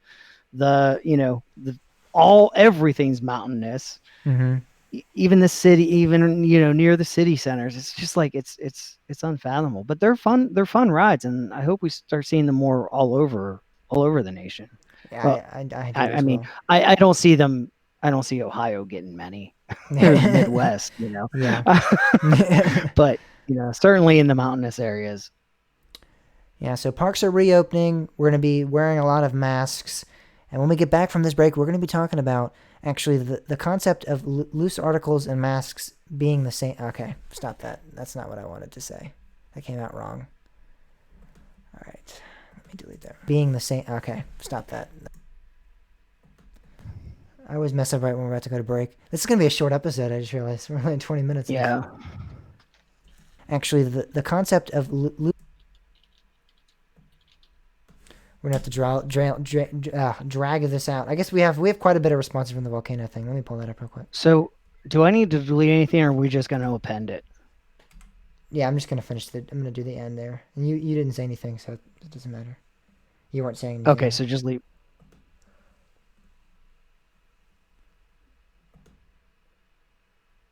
the all everything's mountainous. Mm-hmm. Even the city, even near the city centers, it's just like it's unfathomable. But they're fun rides, and I hope we start seeing them more all over the nation. Yeah, Well, I do I as mean, well. I don't see them. I don't see Ohio getting many, or the Midwest, Yeah. but certainly in the mountainous areas. Yeah, so parks are reopening. We're going to be wearing a lot of masks. And when we get back from this break, we're going to be talking about actually the concept of loose articles and masks being the same. Okay, stop that. That's not what I wanted to say. That came out wrong. All right, let me delete that. Being the same. Okay, stop that. I always mess up right when we're about to go to break. This is going to be a short episode, I just realized. We're only 20 minutes in. Yeah. Actually, the concept of we're gonna have to drag this out. I guess we have quite a bit of responses from the volcano thing. Let me pull that up real quick. So, do I need to delete anything, or are we just going to append it? Yeah, I'm just gonna finish the. I'm gonna do the end there, and you didn't say anything, so it doesn't matter. You weren't saying Okay, anything. so just leave.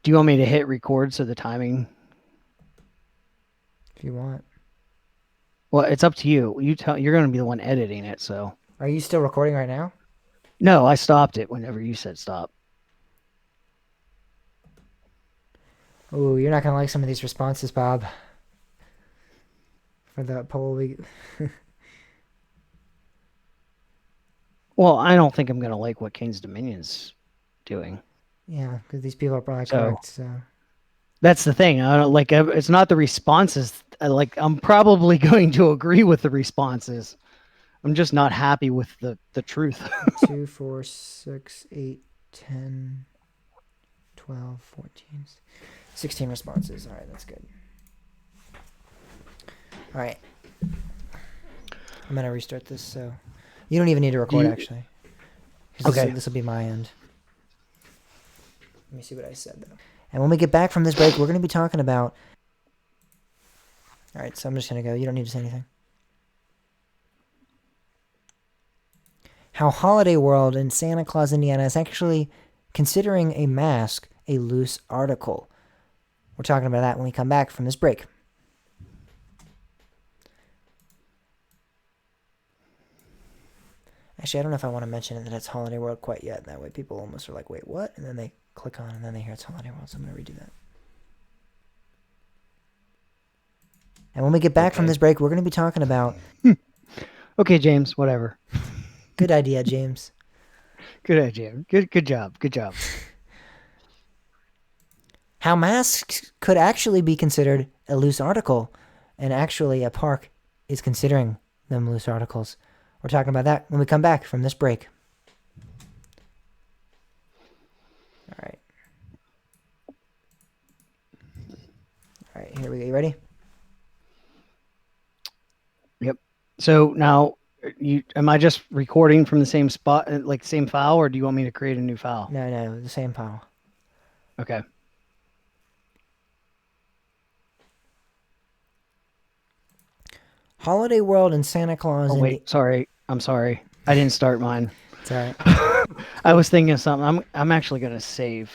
Do you want me to hit record so the timing? If you want. Well, it's up to you. You tell. You're going to be the one editing it, so. Are you still recording right now? No, I stopped it whenever you said stop. Ooh, you're not gonna like some of these responses, Bob. For the poll, Well, I don't think I'm going to like what King's Dominion's doing. yeah, because these people are probably So correct. So that's the thing. I don't like. It's not the responses. Like I'm probably going to agree with the responses. I'm just not happy with the truth. 2, 4, 6, 8, 10, 12, 14, 16 responses. All right, that's good. All right, I'm gonna restart this. So you don't even need to record actually. Okay. This will be my end. Let me see what I said though. And when we get back from this break, we're going to be talking about. All right, so I'm just going to go. You don't need to say anything. How Holiday World in Santa Claus, Indiana is actually considering a mask a loose article. We're talking about that when we come back from this break. Actually, I don't know if I want to mention that it's Holiday World quite yet. That way people almost are like, wait, what? And then they click on and then they hear it's Holiday World. So I'm going to redo that. And when we get back from this break, we're going to be talking about. Okay, James, whatever. Good idea, James. Good idea. Good job. Good job. How masks could actually be considered a loose article, and actually a park is considering them loose articles. We're talking about that when we come back from this break. All right. All right, here we go. You ready? Yep. So now, am I just recording from the same spot, like same file, or do you want me to create a new file? No, the same file. Okay. Holiday World and Santa Claus. Oh wait, sorry. I'm sorry. I didn't start mine. It's all right. I was thinking of something. I'm actually gonna save,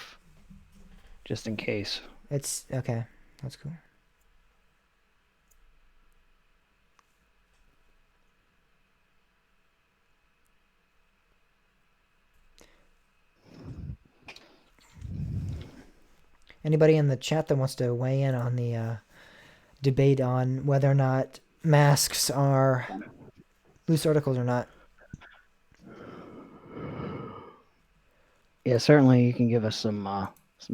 just in case. It's okay. That's cool. Anybody in the chat that wants to weigh in on the debate on whether or not masks are loose articles or not? Yeah, certainly you can give us some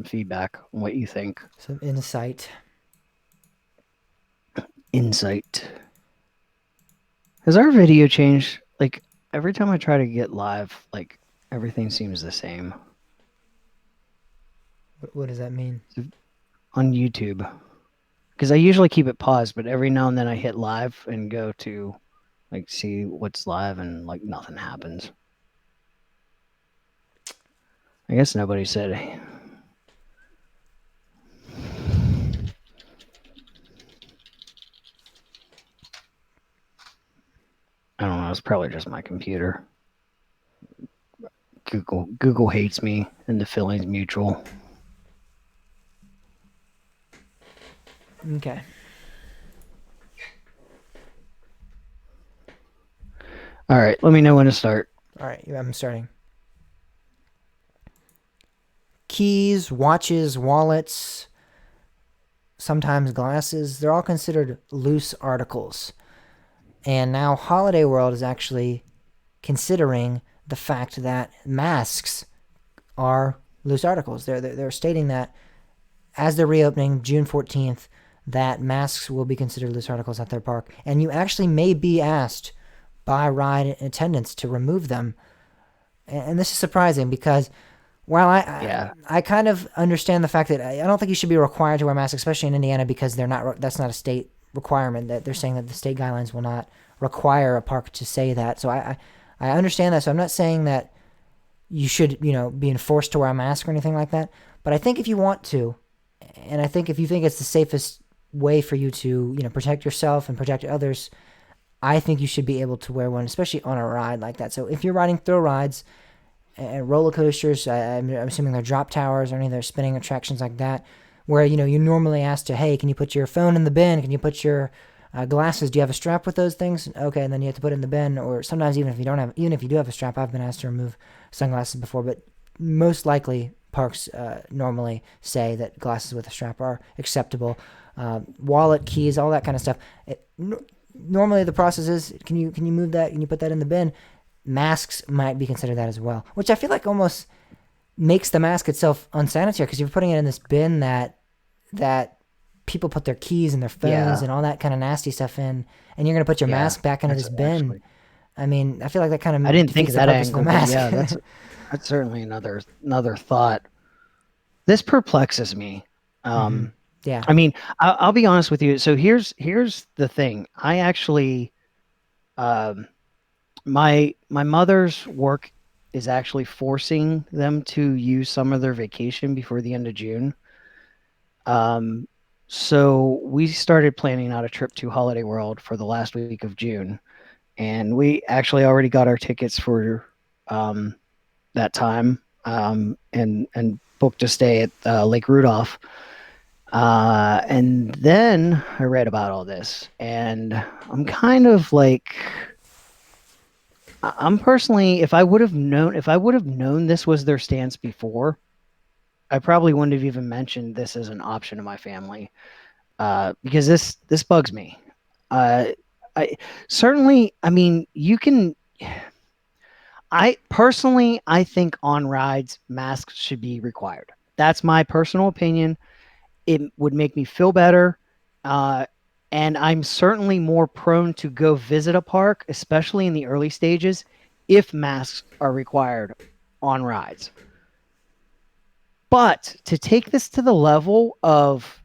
feedback on what you think. Some insight. Insight. Has our video changed? Like every time I try to get live, like everything seems the same What does that mean? on YouTube. Because I usually keep it paused, but every now and then I hit live and go to like see what's live and like nothing happens. I guess nobody said. I don't know. It's probably just my computer. Google hates me, and the feeling's mutual. Okay. All right, let me know when to start. All right, I'm starting. Keys, watches, wallets, sometimes glasses, they're all considered loose articles. And now Holiday World is actually considering the fact that masks are loose articles. They're stating that as they're reopening June 14th, that masks will be considered loose articles at their park. And you actually may be asked by ride attendants to remove them. And this is surprising because while I kind of understand the fact that I don't think you should be required to wear masks, especially in Indiana, because that's not a state requirement. That they're saying that the state guidelines will not require a park to say that. So I understand that. So I'm not saying that you should, be enforced to wear a mask or anything like that. But I think if you want to, and I think if you think it's the safest way for you to, protect yourself and protect others, I think you should be able to wear one, especially on a ride like that. So if you're riding thrill rides and roller coasters, I'm assuming they're drop towers or any of their spinning attractions like that, where you normally ask to, hey, can you put your phone in the bin? Can you put your glasses? Do you have a strap with those things? Okay, and then you have to put it in the bin. Or sometimes even if you do have a strap, I've been asked to remove sunglasses before, but most likely parks normally say that glasses with a strap are acceptable. Wallet, keys, all that kind of stuff. Normally the process is, can you move that? Can you put that in the bin? Masks might be considered that as well, which I feel like almost makes the mask itself unsanitary, because you're putting it in this bin that people put their keys and their phones and all that kind of nasty stuff in, and you're going to put your mask back into this bin. Actually, I mean, I feel like that kind of I didn't think of defeats the that purpose of angle, the but mask. yeah, that's certainly another thought. This perplexes me. Yeah. I mean, I'll be honest with you. So here's the thing. I actually, my mother's work is actually forcing them to use some of their vacation before the end of June. Um, so we started planning out a trip to Holiday World for the last week of June, and we actually already got our tickets for that time, and booked a stay at Lake Rudolph. And then I read about all this, and I'm kind of like, I'm personally, if I would have known this was their stance before, I probably wouldn't have even mentioned this as an option to my family, because this bugs me. I certainly, I mean, you can. I think on rides masks should be required. That's my personal opinion. It would make me feel better. Uh, and I'm certainly more prone to go visit a park, especially in the early stages, if masks are required on rides. But to take this to the level of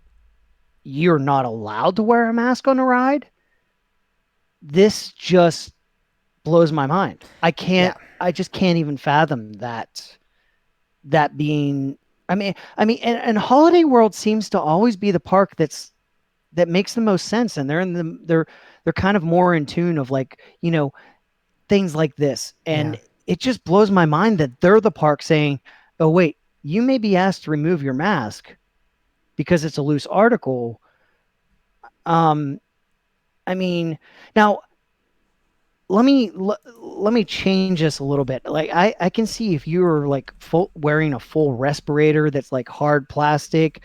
you're not allowed to wear a mask on a ride, this just blows my mind. Yeah. I just can't even fathom that being. And Holiday World seems to always be the park that makes the most sense, and they're kind of more in tune of, like, things like this. Yeah. And it just blows my mind that they're the park saying, oh wait, you may be asked to remove your mask because it's a loose article. um I mean, now let me change this a little bit. Like, I can see if you're like wearing a full respirator that's like hard plastic,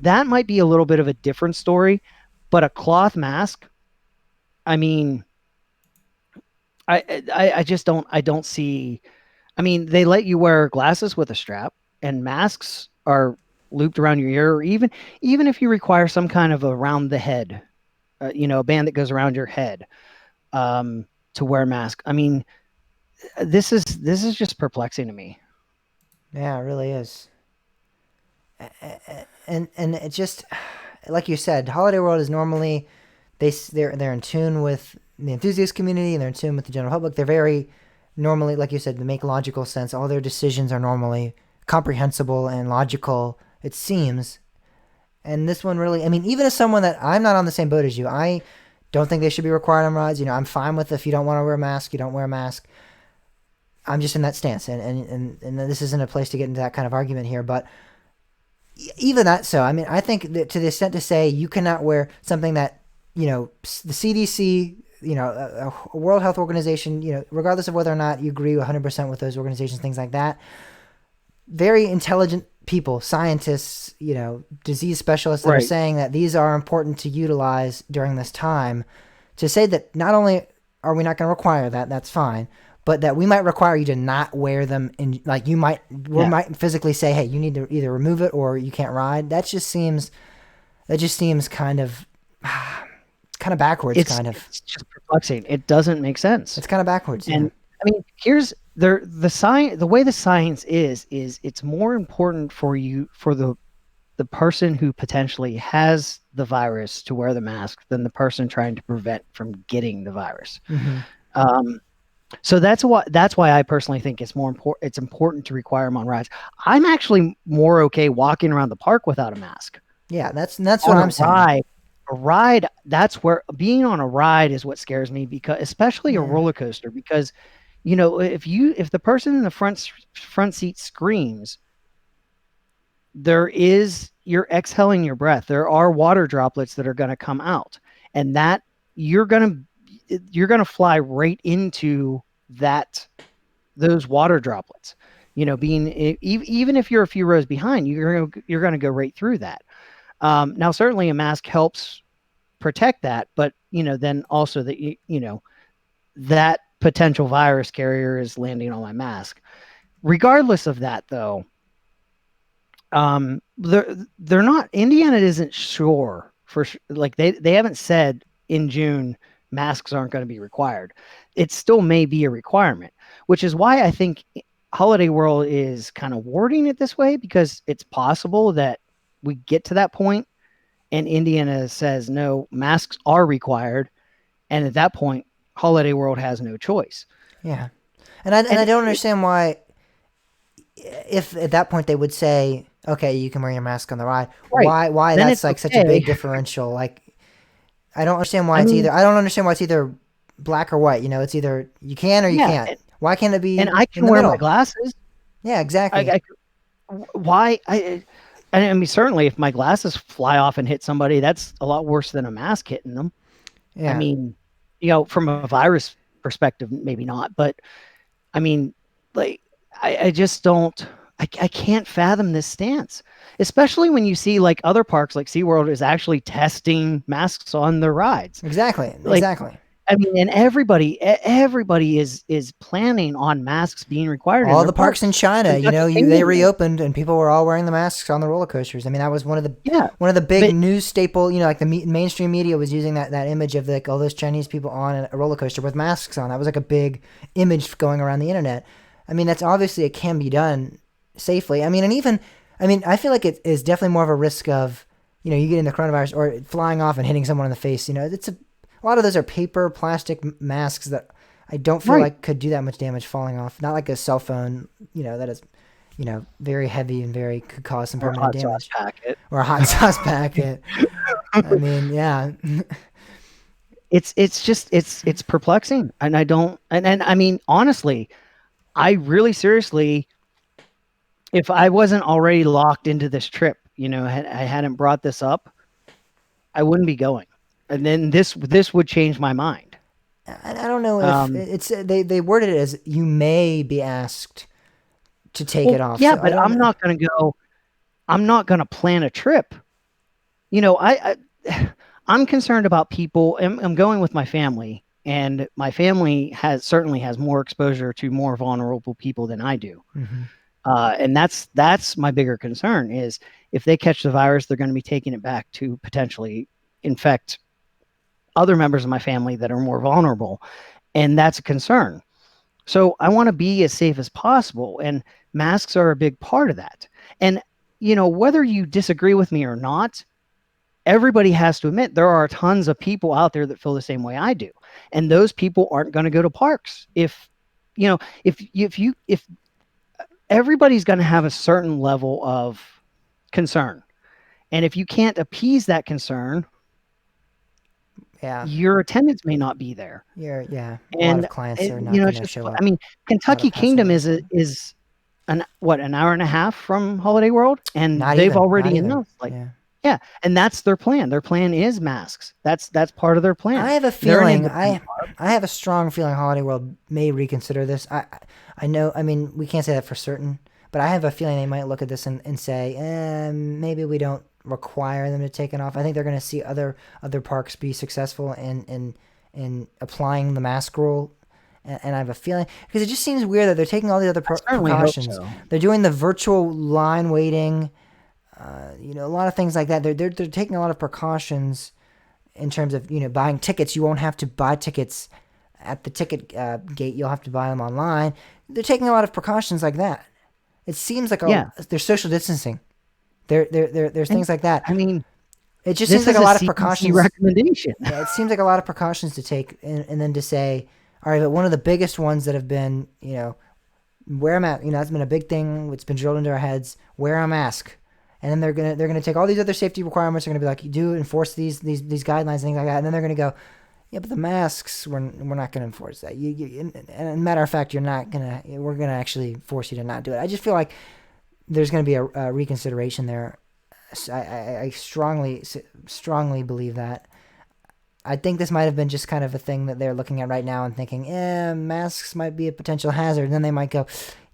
that might be a little bit of a different story. But a cloth mask, I mean, I just don't see. I mean, they let you wear glasses with a strap, and masks are looped around your ear, or even if you require some kind of around the head, a band that goes around your head, to wear a mask. I mean, this is just perplexing to me. Yeah, it really is. And it just, like you said, Holiday World is normally they're in tune with the enthusiast community, and they're in tune with the general public. They're very normally, like you said, they make logical sense. All their decisions are normally comprehensible and logical, it seems. And this one really, I mean, even as someone that I'm not on the same boat as you, I don't think they should be required on rides. I'm fine with, if you don't want to wear a mask, you don't wear a mask. I'm just in that stance, and this isn't a place to get into that kind of argument here, but even that, so I mean, I think that to the extent to say you cannot wear something that, the CDC, a World Health Organization, regardless of whether or not you agree 100% with those organizations, things like that, very intelligent people, scientists, disease specialists that are Right. saying that these are important to utilize during this time, to say that not only are we not going to require that, that's fine, but that we might require you to not wear them, in, like, we Yeah. might physically say, hey, you need to either remove it or you can't ride. That just seems kind of kind of backwards. It's just perplexing. It doesn't make sense. It's kind of backwards. Yeah. And I mean, here's the science. The way the science is it's more important for the person who potentially has the virus to wear the mask than the person trying to prevent from getting the virus. Hmm. Um, so that's why I personally think it's more important. It's important to require them on rides. I'm actually more okay walking around the park without a mask. Yeah, that's what On a I'm saying. ride, a ride, that's where being on a ride is what scares me, because especially a Yeah. roller coaster, because if the person in the front seat screams, you're exhaling your breath. There are water droplets that are going to come out, and that you're going to fly right into that those water droplets. Even if you're a few rows behind, you're going to go right through that. Now, certainly a mask helps protect that, but then also that that potential virus carrier is landing on my mask. Regardless of that, though, they're not. Indiana isn't sure like they haven't said in June masks aren't going to be required. It still may be a requirement, which is why I think Holiday World is kind of wording it this way, because it's possible that we get to that point and Indiana says no, masks are required, and at that point Holiday World has no choice. Yeah. And I And don't understand why, if at that point they would say, okay, you can wear your mask on the ride, right, why then that's it's like such a okay. big differential? Like, I don't understand why I it's mean, either. I don't understand why it's either black or white. It's either you can or you yeah, can't. Why can't it and be I in can the wear my middle? glasses. Yeah, exactly. I why I mean, certainly if my glasses fly off and hit somebody, that's a lot worse than a mask hitting them. I Yeah, mean, from a virus perspective, maybe not, but I mean, like, I just don't. I can't fathom this stance, especially when you see like other parks, like SeaWorld is actually testing masks on their rides. exactly, Like, exactly. I mean, and everybody is planning on masks being required in All their the parks in parks. China, Kentucky they Kingdom is. reopened and people were all wearing the masks on the roller coasters. I mean, that was Yeah, one of the big but news staple. Like the mainstream media was using that image of like all those Chinese people on a roller coaster with masks on. That was like a big image going around the internet. I mean, that's obviously it can be done safely. I mean, and even I feel like it is definitely more of a risk of you get in the coronavirus or flying off and hitting someone in the face. A lot of those are paper, plastic masks that I don't feel right, like could do that much damage falling off. Not like a cell phone, that is, very heavy and very could cause some or a permanent hot sauce damage. packet. Or a hot sauce packet. I mean, yeah. It's perplexing, and I don't, and I mean, honestly, I really seriously, if I wasn't already locked into this trip, I hadn't brought this up, I wouldn't be going, and then this would change my mind. I don't know if Um, it's they worded it as you may be asked to take it well, off. yeah, So I but don't. I'm not gonna plan a trip. I'm concerned about people. I'm going with my family, and my family certainly has more exposure to more vulnerable people than I do. Mhm. And that's my bigger concern is if they catch the virus, they're going to be taking it back to potentially infect other members of my family that are more vulnerable, and that's a concern. So I want to be as safe as possible, and masks are a big part of that. And whether you disagree with me or not, everybody has to admit there are tons of people out there that feel the same way I do, and those people aren't going to go to parks if everybody's going to have a certain level of concern. And if you can't appease that concern, Yeah. your attendance may not be there. Yeah. A lot And of clients are not it's going to just, show I up. mean, A lot of Kentucky Kingdom passengers. is an hour and a half from Holiday World, and Not they've even. Not already even. announced, like, Yeah. yeah, and that's their plan. Their plan is masks. That's part of their plan. I have a They're an feeling independent. I have a strong feeling Holiday World may reconsider this. I know. I mean, we can't say that for certain, but I have a feeling they might look at this and say, maybe we don't require them to take it off. I think they're going to see other parks be successful in applying the mask rule. And I have a feeling because it just seems weird that they're taking all the other I certainly hope precautions. so. They're doing the virtual line waiting. A lot of things like that. They're taking a lot of precautions in terms of buying tickets. You won't have to buy tickets at the ticket gate. You'll have to buy them online. They're taking a lot of precautions like that. It seems like Yeah, there's social distancing. There's and things like that. I mean, It just seems this like is a a lot of CDC precautions. recommendation. Yeah, it seems like a lot of precautions to take, and then to say, all right, but one of the biggest ones that have been, wear a mask. That's been a big thing. It's been drilled into our heads. Wear a mask. and then they're gonna take all these other safety requirements. They're gonna be like, you do enforce these guidelines and things like that, and then they're gonna go, yeah, but the masks, we're not gonna enforce that. And matter of fact, we're gonna actually force you to not do it. I just feel like there's gonna be a reconsideration there. I strongly believe that. I think this might have been just kind of a thing that they're looking at right now and thinking, masks might be a potential hazard. And then they might go,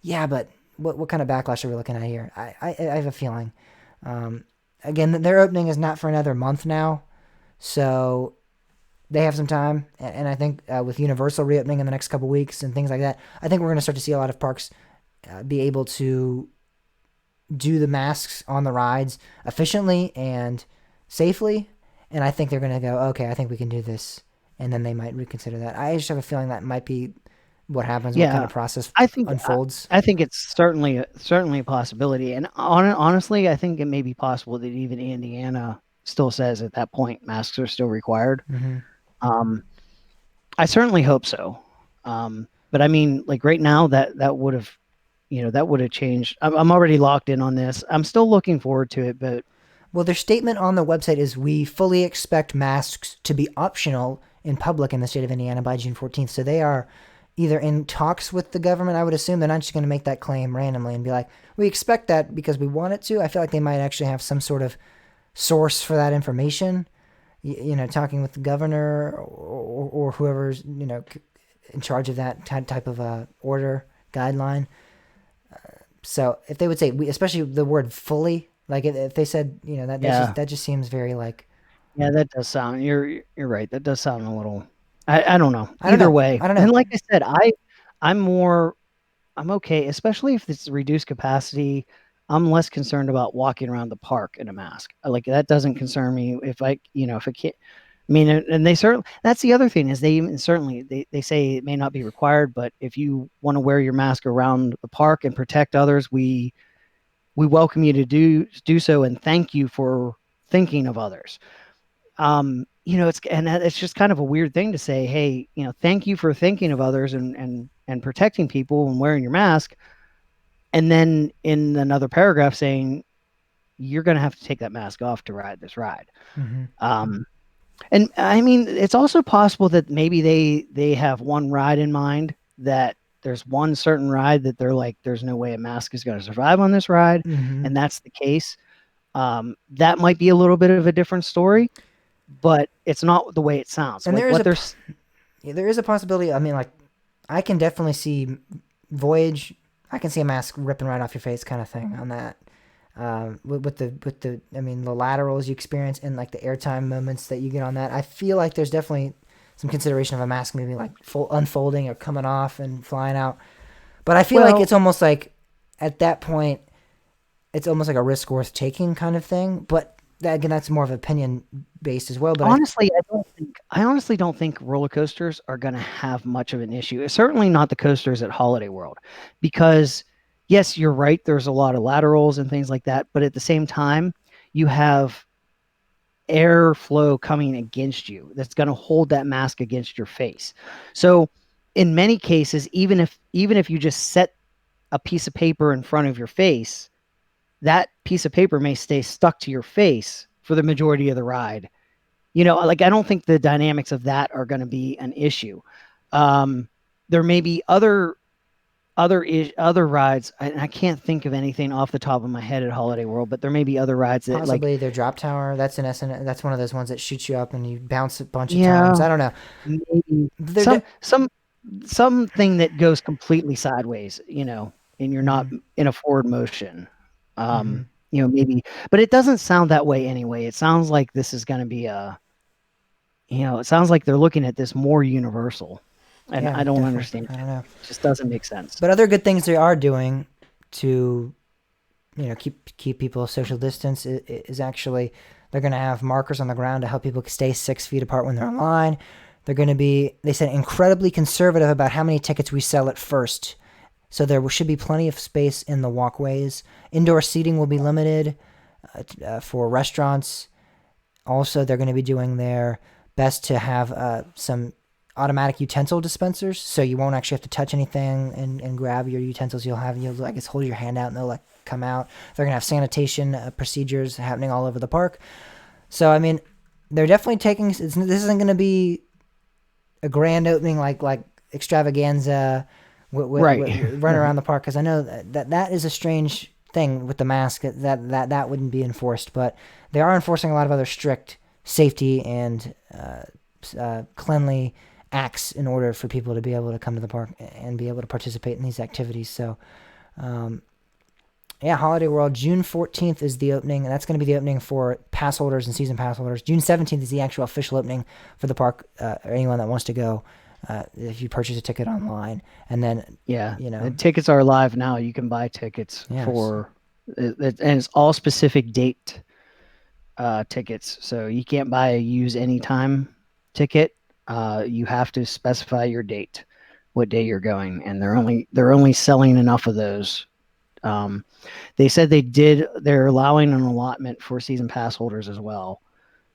yeah, but what kind of backlash are we looking at here? I have a feeling. Again, their opening is not for another month now, so they have some time. And I think with Universal reopening in the next couple weeks and things like that, I think we're going to start to see a lot of parks be able to do the masks on the rides efficiently and safely. And I think they're going to go, okay, I think we can do this. And then they might reconsider that. I just have a feeling that might be what happens, what kind of process I think unfolds. I think it's certainly a possibility. And honestly, I think it may be possible that even Indiana still says at that point masks are still required. Mm-hmm. I certainly hope so. But I mean, like right now, that would have, that would have changed. I'm already locked in on this. I'm still looking forward to it, but Well, their statement on the website is, we fully expect masks to be optional in public in the state of Indiana by June 14th. So they are either in talks with the government. I would assume they're not just going to make that claim randomly and be like, we expect that because we want it to. I feel like they might actually have some sort of source for that information, talking with the governor or whoever's, in charge of that type of order guideline. So if they would say, especially the word fully, like if they said, that just seems very like. Yeah, that does sound. You're right. That does sound a little. I don't know. I don't Either know. way, I don't know. and like I said, I'm okay, especially if it's reduced capacity. I'm less concerned about walking around the park in a mask. Like that doesn't concern me. If if it can't. I mean, and they certainly. That's the other thing is they even certainly they say it may not be required, but if you want to wear your mask around the park and protect others, we welcome you to do so and thank you for thinking of others. It's just kind of a weird thing to say, hey, thank you for thinking of others and protecting people and wearing your mask. And then in another paragraph saying, you're going to have to take that mask off to ride this ride. Mm-hmm. And I mean, it's also possible that maybe they have one ride in mind, that there's one certain ride that they're like, there's no way a mask is going to survive on this ride. Mm-hmm. And that's the case. That might be a little bit of a different story, but it's not the way it sounds. And like there is a possibility. I mean, like, I can definitely see Voyage. I can see a mask ripping right off your face, kind of thing on that. With the the laterals you experience and like the airtime moments that you get on that, I feel like there's definitely some consideration of a mask maybe like unfolding or coming off and flying out. But I feel like it's almost like at that point, it's almost like a risk worth taking kind of thing. But again, that's more of opinion based as well. But honestly, I honestly don't think roller coasters are going to have much of an issue. It's certainly not the coasters at Holiday World, because yes, you're right. There's a lot of laterals and things like that, but at the same time, you have airflow coming against you that's going to hold that mask against your face. So, in many cases, even if you just set a piece of paper in front of your face, that piece of paper may stay stuck to your face for the majority of the ride. Like I don't think the dynamics of that are going to be an issue. There may be other rides, and I can't think of anything off the top of my head at Holiday World, but there may be other rides that possibly their drop tower. That's that's one of those ones that shoots you up and you bounce a bunch of times. I don't know. Maybe something that goes completely sideways, and you're not in a forward motion. Maybe, but it doesn't sound that way anyway. It sounds like this is going to be it sounds like they're looking at this more universal. And I don't understand. I don't know. It just doesn't make sense. But other good things they are doing to, keep people social distance is actually they're going to have markers on the ground to help people stay 6 feet apart when they're in line. They're going to be, they said, incredibly conservative about how many tickets we sell at first. So there should be plenty of space in the walkways. Indoor seating will be limited for restaurants. Also, they're going to be doing their best to have some automatic utensil dispensers, so you won't actually have to touch anything and grab your utensils. You'll I guess hold your hand out and they'll like come out. They're gonna have sanitation procedures happening all over the park. So I mean, they're definitely taking. This isn't gonna be a grand opening like extravaganza. Right. Run around the park, because I know that is a strange thing with the mask that wouldn't be enforced, but they are enforcing a lot of other strict safety and cleanly acts in order for people to be able to come to the park and be able to participate in these activities. So, yeah, Holiday World, June 14th is the opening, and that's going to be the opening for pass holders and season pass holders. June 17th is the actual official opening for the park, or anyone that wants to go, if you purchase a ticket online. And then, Yeah, you know, the tickets are live now. You can buy tickets Yes. for, and it's all specific date tickets. So you can't buy a use anytime ticket. You have to specify your date, what day you're going, and they're only selling enough of those. They said they're allowing an allotment for season pass holders as well.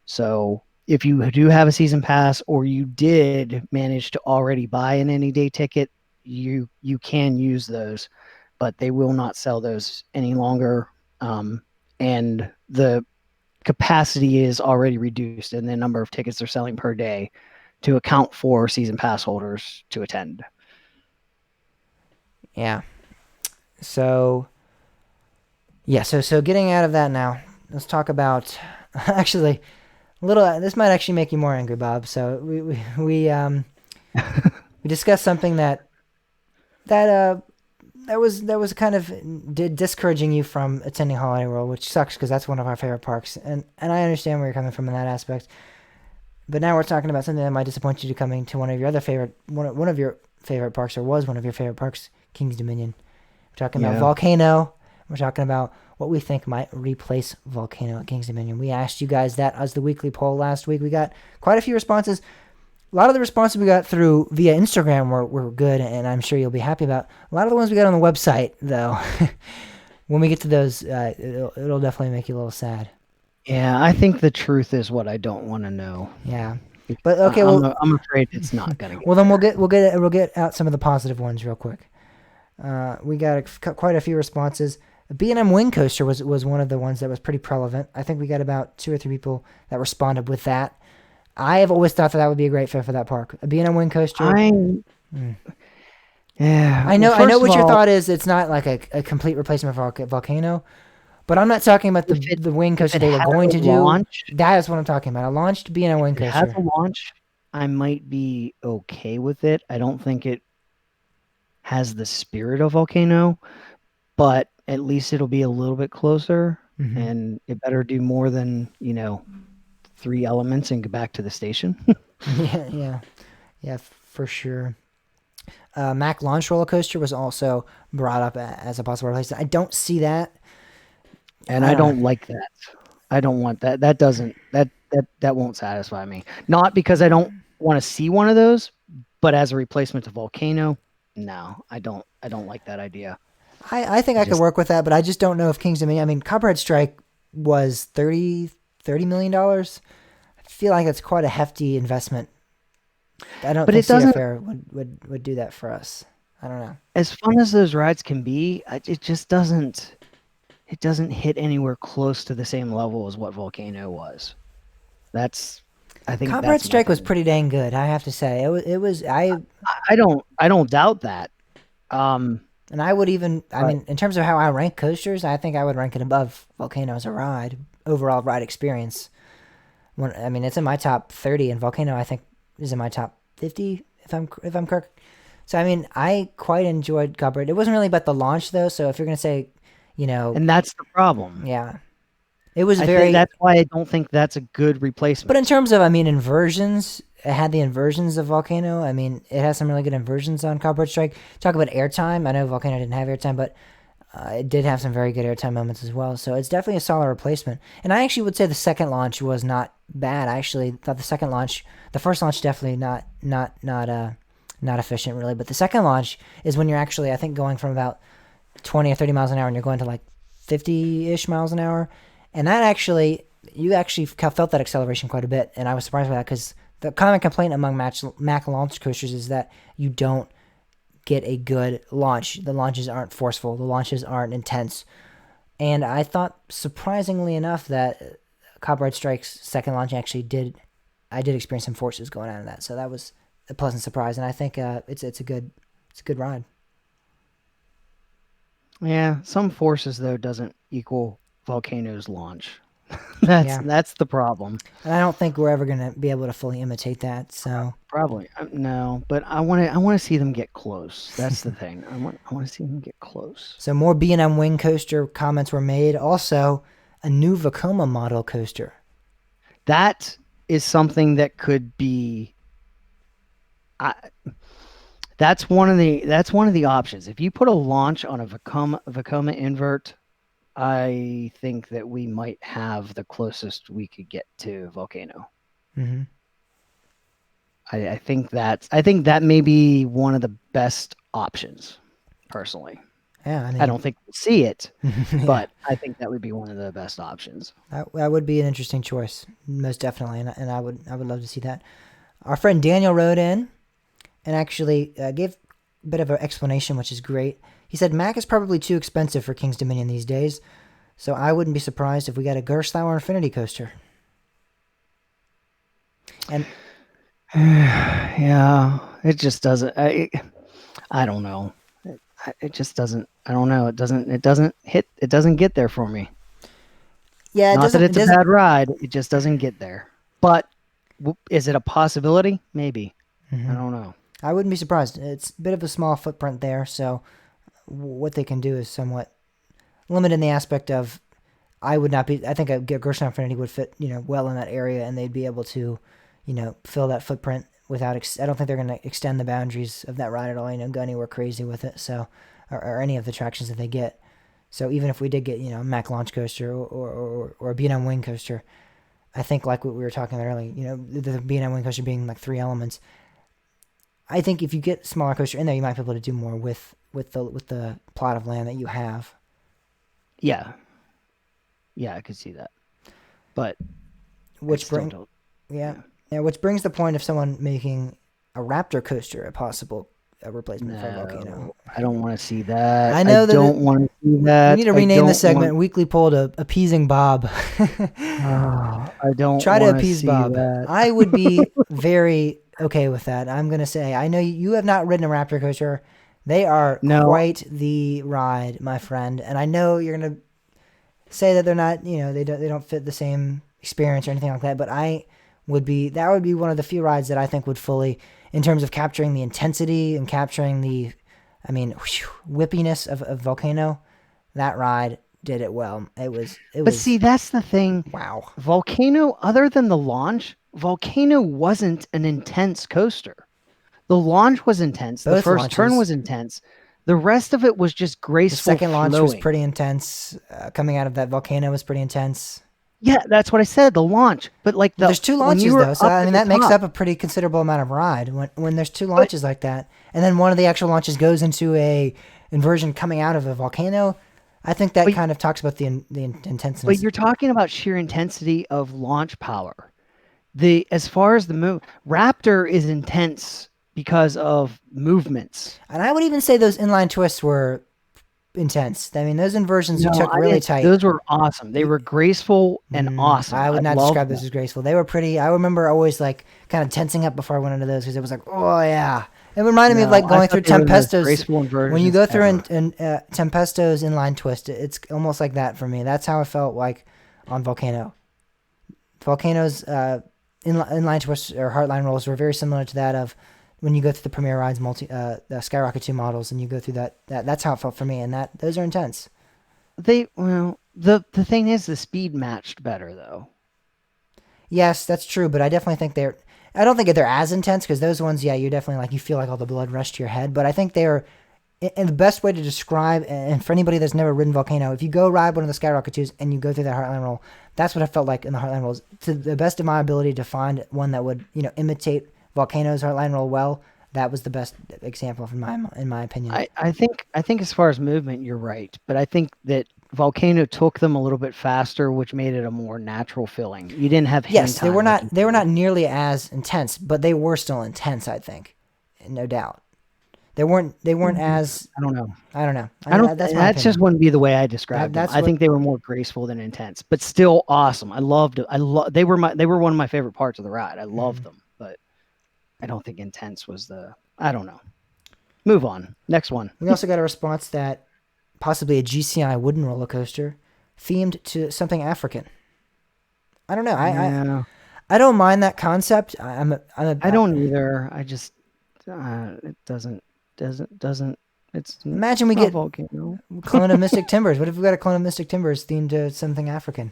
So if you do have a season pass, or you did manage to already buy an any day ticket, you can use those, but they will not sell those any longer. And the capacity is already reduced in the number of tickets they're selling per day to account for season pass holders to attend. yeah. So, yeah, so getting out of that now, let's talk about actually a little. This might actually make you more angry, Bob. So we discussed something that was kind of discouraging you from attending Holiday World, which sucks because that's one of our favorite parks, and I understand where you're coming from in that aspect. But now we're talking about something that might disappoint you to coming to one of your favorite parks, or was one of your favorite parks, King's Dominion. We're talking about Volcano. We're talking about what we think might replace Volcano at King's Dominion. We asked you guys that as the weekly poll last week. We got quite a few responses. A lot of the responses we got via Instagram were good, and I'm sure you'll be happy about. A lot of the ones we got on the website, though, when we get to those, it'll definitely make you a little sad. Yeah, I think the truth is what I don't want to know. Yeah, but okay. Well, I'm afraid it's not gonna get. Well, then we'll get out some of the positive ones real quick. We got quite a few responses. B&M Wing Coaster was one of the ones that was pretty prevalent. I think we got about 2 or 3 people that responded with that. I have always thought that would be a great fit for that park. A B&M Wing Coaster. Yeah, I know what your thought is. It's not like a complete replacement for Volcano, but I'm not talking about the wing coaster they were going to do. That is what I'm talking about. A launched B&M Wing Coaster. If it has a launch, I might be okay with it. I don't think it has the spirit of Volcano, but at least it'll be a little bit closer, and it better do more than 3 elements and go back to the station. yeah, for sure. Mack Launch Roller Coaster was also brought up as a possible replacement. I don't see that, and I don't like that. I don't want that. That won't satisfy me. Not because I don't want to see one of those, but as a replacement to Volcano, no, I don't like that idea. I think I could work with that, but I just don't know if King's Dominion. I mean, Copperhead Strike was $30 million. I feel like it's quite a hefty investment. I don't think Cedar Fair would do that for us. I don't know. As fun as those rides can be, it just doesn't. It doesn't hit anywhere close to the same level as what Volcano was. I think Copperhead Strike was pretty dang good. I have to say, it was. I don't doubt that. And I would even, I mean, in terms of how I rank coasters, I think I would rank it above Volcano as a ride, overall ride experience. I mean, it's in my top 30, and Volcano, I think, is in my top 50, if I'm correct. So, I mean, I quite enjoyed Copperhead. It wasn't really about the launch, though, so if you're going to say, And that's the problem. Yeah. It was that's why I don't think that's a good replacement. But in terms of, inversions, it had the inversions of Volcano. I mean, it has some really good inversions on Copperhead Strike. Talk about airtime. I know Volcano didn't have airtime, but it did have some very good airtime moments as well. So it's definitely a solid replacement. And I actually would say the second launch was not bad. I actually thought the first launch definitely not efficient really. But the second launch is when you're actually, I think, going from about 20 or 30 miles an hour and you're going to like 50-ish miles an hour. And that actually, you actually felt that acceleration quite a bit. And I was surprised by that because The common complaint among Mac launch coasters is that you don't get a good launch. The launches aren't forceful. The launches aren't intense. And I thought, surprisingly enough, that Copyright Strike's second launch actually did. I did experience some forces going out of that, so that was a pleasant surprise. And I think it's a good ride. Yeah, some forces though doesn't equal Volcano's launch. that's Yeah. that's the problem. And I don't think we're ever gonna be able to fully imitate that. So Probably no, but I want to see them get close. That's the thing. I want to see them get close. so more B&M Wing Coaster comments were made. Also, a new Vekoma model coaster. That is something that could be. I, that's one of the options. If you put a launch on a Vekoma invert, I think that we might have the closest we could get to Volcano. Mm-hmm. I think that may be one of the best options, personally. Yeah, I mean, I don't think we'll see it, yeah, but I think that would be one of the best options. that would be an interesting choice, most definitely, and I would love to see that. Our friend Daniel wrote in and actually gave a bit of an explanation, which is great. He said Mac is probably too expensive for King's Dominion these days, so I wouldn't be surprised if we got a Gerstlauer Infinity coaster. And Yeah, it just doesn't. I don't know. It just doesn't. I don't know. It doesn't hit. It doesn't get there for me. yeah, Not that it's a bad ride. It just doesn't get there. But is it a possibility? Maybe. I don't know. I wouldn't be surprised. It's a bit of a small footprint there, so what they can do is somewhat limited in the aspect of I would not be. I think a Gershon Infinity would fit, well in that area, and they'd be able to, fill that footprint without. I don't think they're going to extend the boundaries of that ride at all. Go anywhere crazy with it. So, or any of the attractions that they get. So even if we did get, a Mac launch coaster or a B&M wing coaster, I think like what we were talking about earlier, the B&M wing coaster being like 3 elements. I think if you get a smaller coaster in there, you might be able to do more with the plot of land that you have. Yeah. Yeah, I could see that. But Which brings which brings the point of someone making a Raptor coaster a possible replacement for Volcano. I don't want to see that. I know that don't want to see that. We need to rename the segment "Weekly Poll" to "Appeasing Bob." I don't try to appease see Bob. That. I would be very okay with that. I'm gonna say I know you have not ridden a Raptor coaster. They are quite the ride, my friend, and I know you're gonna say that they're not. They don't fit the same experience or anything like that. But that would be one of the few rides that I think would fully, in terms of capturing the intensity and capturing the, whippiness of Volcano. That ride did it well. But see, that's the thing. Wow. Volcano, other than the launch, Volcano wasn't an intense coaster. The launch was intense. The first turn was intense. The rest of it was just graceful. The second launch was pretty intense. Coming out of that Volcano was pretty intense. Yeah, that's what I said. The launch, but there's 2 launches though, so that makes up a pretty considerable amount of ride when there's 2 launches like that, and then one of the actual launches goes into a inversion coming out of a volcano. I think that kind of talks about the intensity. But you're talking about sheer intensity of launch power. As far as the move, Raptor is intense because of movements, and I would even say those inline twists were intense. I mean, those inversions you took really tight. Those were awesome. They were graceful and awesome. I would not describe those as graceful. They were pretty. I remember always kind of tensing up before I went into those because it was like, oh yeah. It reminded me of going through Tempesto's. When you go through in Tempesto's inline twist, it's almost like that for me. That's how it felt like on Volcano. Volcano's inline twists or Heartline rolls were very similar to that of when you go through the Premier Rides the Skyrocket 2 models and you go through that's how it felt for me, and those are intense. The thing is the speed matched better though. Yes, that's true, but I definitely think I don't think they're as intense because those ones, yeah, you're definitely you feel like all the blood rush to your head, but I think they're, and the best way to describe, and for anybody that's never ridden Volcano, if you go ride one of the Skyrocket 2s and you go through that Heartline roll, that's what I felt like in the Heartline rolls. To the best of my ability to find one that would, imitate Volcano's Heartline roll well, that was the best example in my opinion. I think as far as movement, you're right, but I think that Volcano took them a little bit faster, which made it a more natural feeling. You didn't have hang Yes, they were time like not you they were do. not nearly as intense, but they were still intense. I think, no doubt. They weren't as I don't know. I don't know. I don't. That's my That just opinion. wouldn't be the way I That described them. that's I what think they were more graceful than intense, but still awesome. I loved it. They were my. They were one of my favorite parts of the ride. I loved mhm. them, but I don't think intense was the. I don't know. Move on. Next one. We also got a response that possibly a GCI wooden roller coaster themed to something African. I don't know. Yeah, I don't mind that concept. I don't either. I just it doesn't. Imagine we It's not get volcano. Clone of Mystic Timbers. What if we got a Clone of Mystic Timbers themed to something African?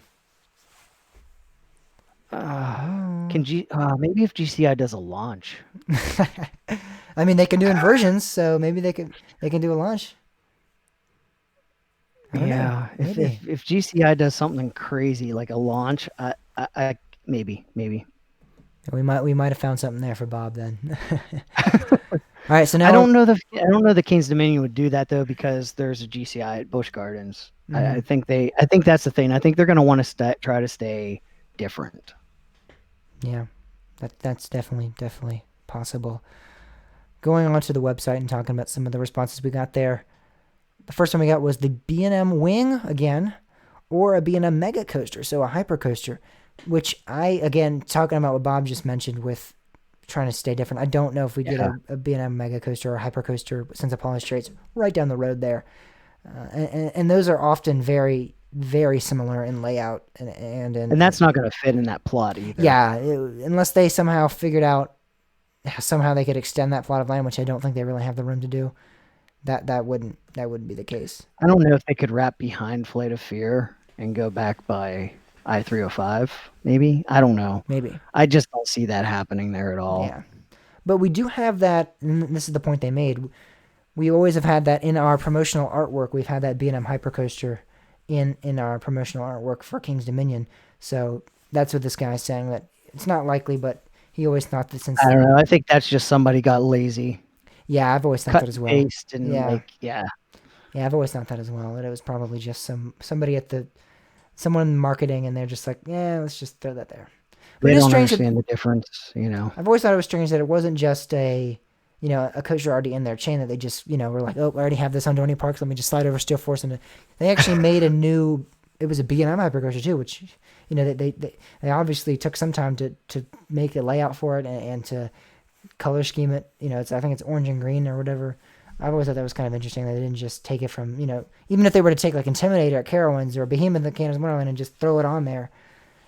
Uh, Oh. can G maybe if GCI does a launch. I mean, they can do inversions, so maybe they can do a launch. I don't know. Yeah, Maybe if GCI does something crazy like a launch, I maybe. we might have found something there for Bob then. All right, so I now. don't know I don't know the King's Dominion would do that though because there's a GCI at Busch Gardens. Mhm. I think that's the thing. I think they're going to want to try to stay different. Yeah, that's definitely possible. Going on to the website and talking about some of the responses we got there. The first one we got was the B&M Wing again, or a B&M Mega Coaster, so a hyper coaster, which I, again, talking about what Bob just mentioned with trying to stay different. I don't know if we get Yeah. a B&M Mega Coaster or a hyper coaster since Apollo Straits right down the road there. And those are often very, very similar in layout And that's not going to fit in that plot either. yeah, unless they somehow figured out somehow they could extend that plot of land, which I don't think they really have the room to do. That wouldn't be the case. I don't know if they could wrap behind Flight of Fear and go back by I-305 maybe. I don't know. Maybe. I just don't see that happening there at all. Yeah. But we do have that, and this is the point they made. We always have had that in our promotional artwork. We've had that B&M Hypercoaster in our promotional artwork for King's Dominion. So that's what this guy's saying, that it's not likely, but he always thought that since. I don't know. I think that's just somebody got lazy. Yeah, I've always thought Cut that as and well. paste and Yeah. like yeah. Yeah, I've always thought that as well. That it was probably just somebody at someone in marketing, and they're just like, yeah, let's just throw that there. But They it is don't strange that understand the difference. I've always thought it was strange that it wasn't just a coaster already in their chain that they just, were like, oh, I already have this on Dorney Parks. Let me just slide over Steel Force. And they actually made it was a B&M hypercoaster too, which, they obviously took some time to make a layout for it and to color scheme it. I think it's orange and green or whatever. I've always thought that was kind of interesting that they didn't just take it from, even if they were to take like Intimidator at Carowinds or Behemoth at Canada's Wonderland and just throw it on there.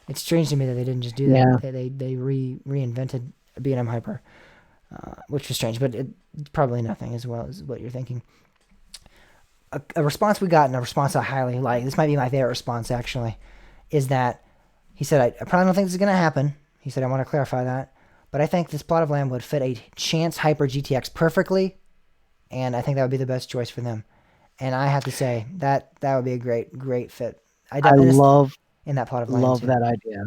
It's strange to me that they didn't just do that. Yeah. They reinvented B&M Hyper, which was strange, but it's probably nothing as well as what you're thinking. A response we got, and a response I highly like, this might be my favorite response actually, is that he said, I probably don't think this is going to happen. He said, I want to clarify that, but I think this plot of land would fit a Chance Hyper GTX perfectly, and I think that would be the best choice for them. And I have to say that would be a great fit. I definitely love in that plot of land love too. that idea.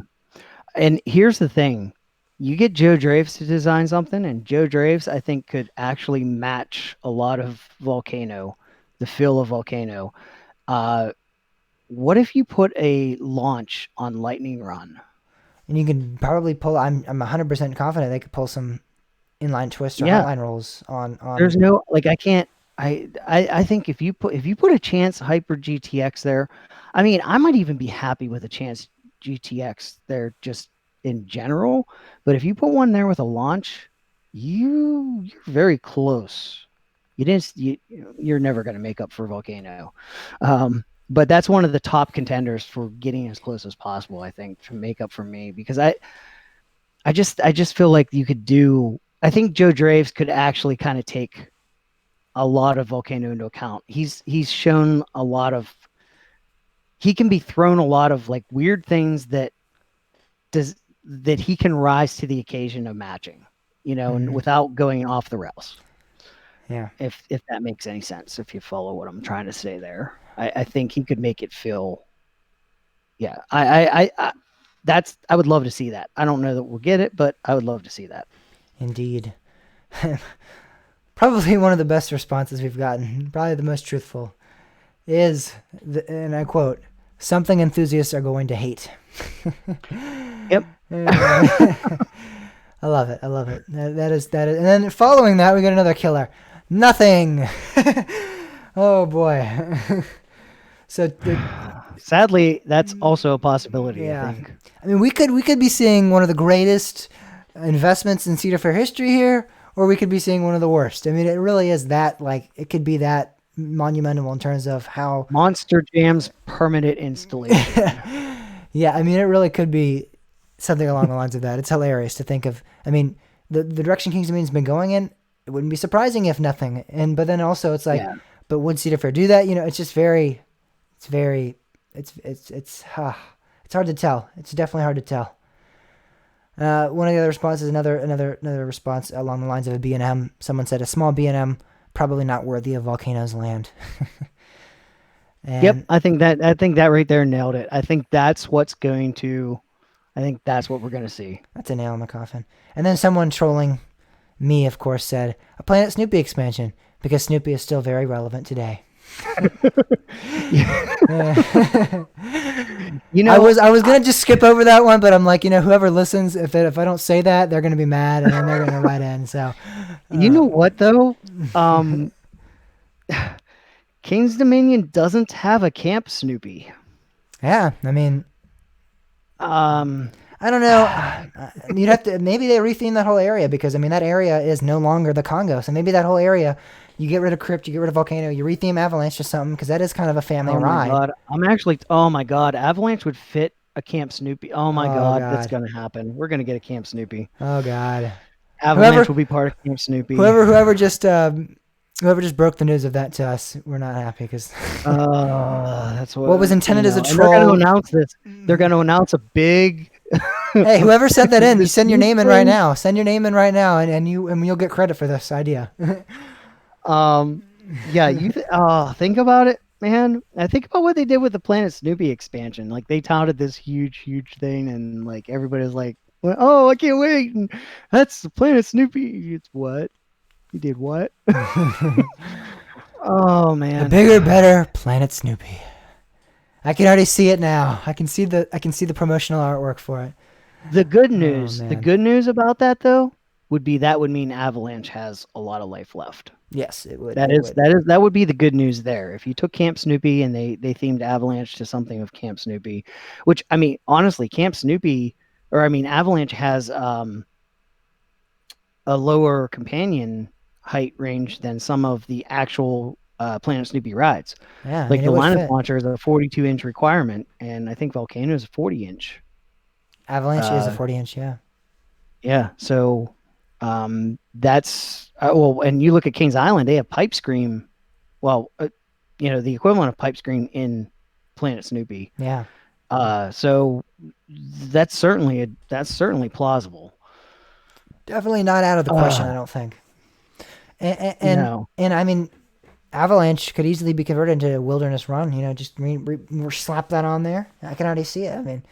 And here's the thing. You get Joe Draves to design something, and Joe Draves, I think, could actually match a lot of Volcano, the feel of Volcano. Uh, what if you put a launch on Lightning Run? And you can probably pull. I'm 100% confident they could pull some inline twists or Yeah, hotline rolls on. there's no like I can't. I think if you put a Chance Hyper GTX there, I mean I might even be happy with a Chance GTX there just in general. But if you put one there with a launch, you're very close. You're never going to make up for Volcano. But that's one of the top contenders for getting as close as possible, I think, to make up for me because I just feel like you could do. I think Joe Draves could actually kind of take a lot of Volcano into account. He's shown a lot of. He can be thrown a lot of like weird things that he can rise to the occasion of matching, and Mhm. without going off the rails. Yeah. If that makes any sense, if you follow what I'm trying to say there, I think he could make it feel. Yeah, I would love to see that. I don't know that we'll get it, but I would love to see that. Indeed. Probably one of the best responses we've gotten. Probably the most truthful. is, and I quote, something enthusiasts are going to hate. Yep. I love it. I love it. That is. And then following that, we get another killer. Nothing. Oh boy. So Sadly, that's also a possibility, I yeah, think. I mean, we could be seeing one of the greatest investments in Cedar Fair history here, or we could be seeing one of the worst. I mean, it really is that, like, it could be that monumental in terms of how. Monster Jam's permanent installation. Yeah, I mean, it really could be something along the lines of that. It's hilarious to think of. I mean, the direction Kings Dominion's been going in, it wouldn't be surprising if nothing. And but then also it's like, Yeah. but would Cedar Fair do that? You know, it's just very, it's very, it's hard to tell. It's definitely hard to tell. One of the other responses, another response along the lines of a B&M. Someone said a small B&M probably not worthy of Volcano's land. Yep, And I think that right there nailed it. I think that's what we're going to see. that's a nail in the coffin. And then someone trolling me, of course, said a Planet Snoopy expansion because Snoopy is still very relevant today. You know, I was gonna just skip over that one, but I'm like, whoever listens, if I don't say that, they're gonna be mad, and then they're gonna write in. So, you know what though? Um King's Dominion doesn't have a Camp Snoopy. yeah, I mean, Um I don't know. You'd have to, maybe they retheme that whole area because I mean that area is no longer the Congo, so maybe that whole area, you get rid of Crypt, you get rid of Volcano, you retheme Avalanche to something because that is kind of a family oh my ride. god. Oh my god, Avalanche would fit a Camp Snoopy. Oh my Oh god, that's God. going to happen. We're going to get a Camp Snoopy. Oh God. Avalanche Whoever will be part of Camp Snoopy. whoever just broke the news of that to us, we're not happy because That's what what was intended as a and they're going to troll. announce this. They're going to announce a big Hey, whoever sent that in, you this send your new name in right thing. now. Send your name in right now, and you'll get credit for this idea. Um, yeah, think about it, man. I think about what they did with the Planet Snoopy expansion. Like they touted this huge thing, and like everybody's like, well, "Oh, I can't wait!" And that's the Planet Snoopy. It's what you did. What? Oh The man. bigger, better Planet Snoopy. I can already see it now. I can see the promotional artwork for it. The good Oh news, the man. good news about that though, would mean Avalanche has a lot of life left. Yes, it would. That It is would. that would be the good news there. If you took Camp Snoopy and they themed Avalanche to something of Camp Snoopy, which I mean honestly, Camp Snoopy or I mean Avalanche has a lower companion height range than some of the actual Planet Snoopy rides. Yeah, I Like mean it the would Linus fit. launcher is a 42-inch requirement, and I think Volcano is a 40-inch. Avalanche is a Uh, 40-inch. Yeah. yeah, so that's well, and you look at Kings Island, they have Pipe Scream. Well, the equivalent of Pipe Scream in Planet Snoopy. Yeah. So that's certainly plausible. Definitely not out of the question. I Uh, don't think. And no. and I mean, Avalanche could easily be converted into a Wilderness Run. Just slap that on there. I can already see it. I mean,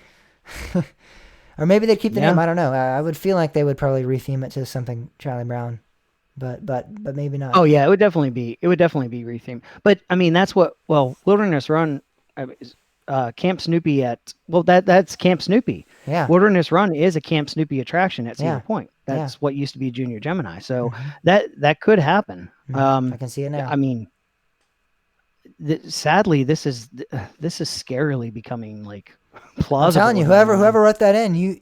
or maybe they'd keep the Yeah. name. I don't know. I would feel like they would probably retheme it to something Charlie Brown, but maybe not. Oh yeah, it would definitely be rethemed. But I mean, that's what Wilderness Run, Camp Snoopy that's Camp Snoopy. Yeah. Wilderness Run is a Camp Snoopy attraction at Cedar Yeah. Point. Yeah. That's what used to be Junior Gemini. So Mhm. that could happen. I can see it now. I mean, sadly, this is scarily becoming like plausible. I'm telling you, in my mind. whoever wrote that in, you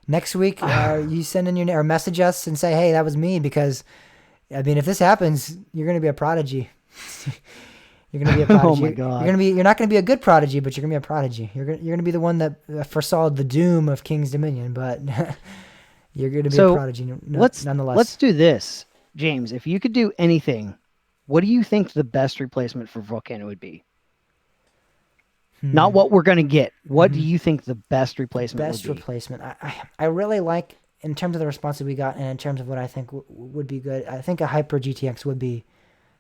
next week you send in your name or message us and say, hey, that was me because, I mean, if this happens, you're gonna be a prodigy. You're gonna be a prodigy. Oh my God. You're not gonna be a good prodigy, but you're gonna be a prodigy. You're gonna be the one that foresaw the doom of King's Dominion, but you're gonna be a prodigy nonetheless. Let's do this, James. If you could do anything, what do you think the best replacement for Volcano would be? Not what we're gonna get. What do you think the best replacement Best would be? replacement. I really like, in terms of the response that we got and in terms of what I think would be good. I think a Hyper GTX would be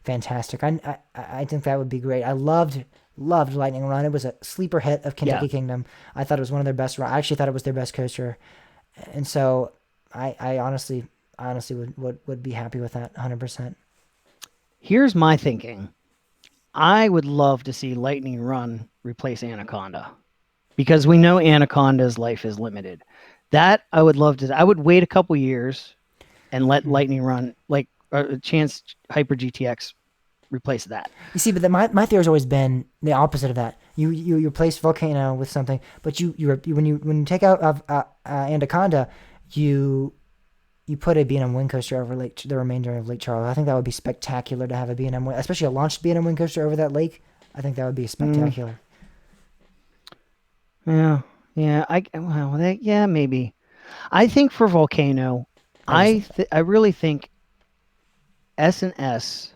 fantastic. I think that would be great. I loved Lightning Run. It was a sleeper hit of Kentucky Yeah. Kingdom. I thought it was one of their best. I actually thought it was their best coaster, and so I honestly would be happy with that 100%. Here's my thinking. I would love to see Lightning Run replace Anaconda because we know Anaconda's life is limited. That I would love to. I would wait a couple years and let Hmm. Lightning Run, like Chance Hyper GTX, replace that. You see, but my theory has always been the opposite of that. You replace Volcano with something, but when you take out Anaconda, you you put a B&M Wind Coaster over the remainder of Lake Charles. I think that would be spectacular to have a B&M, especially a launched B&M Wind Coaster over that lake. I think that would be Mm, spectacular. yeah, yeah. Yeah, maybe. I think for Volcano, I just I really think S&S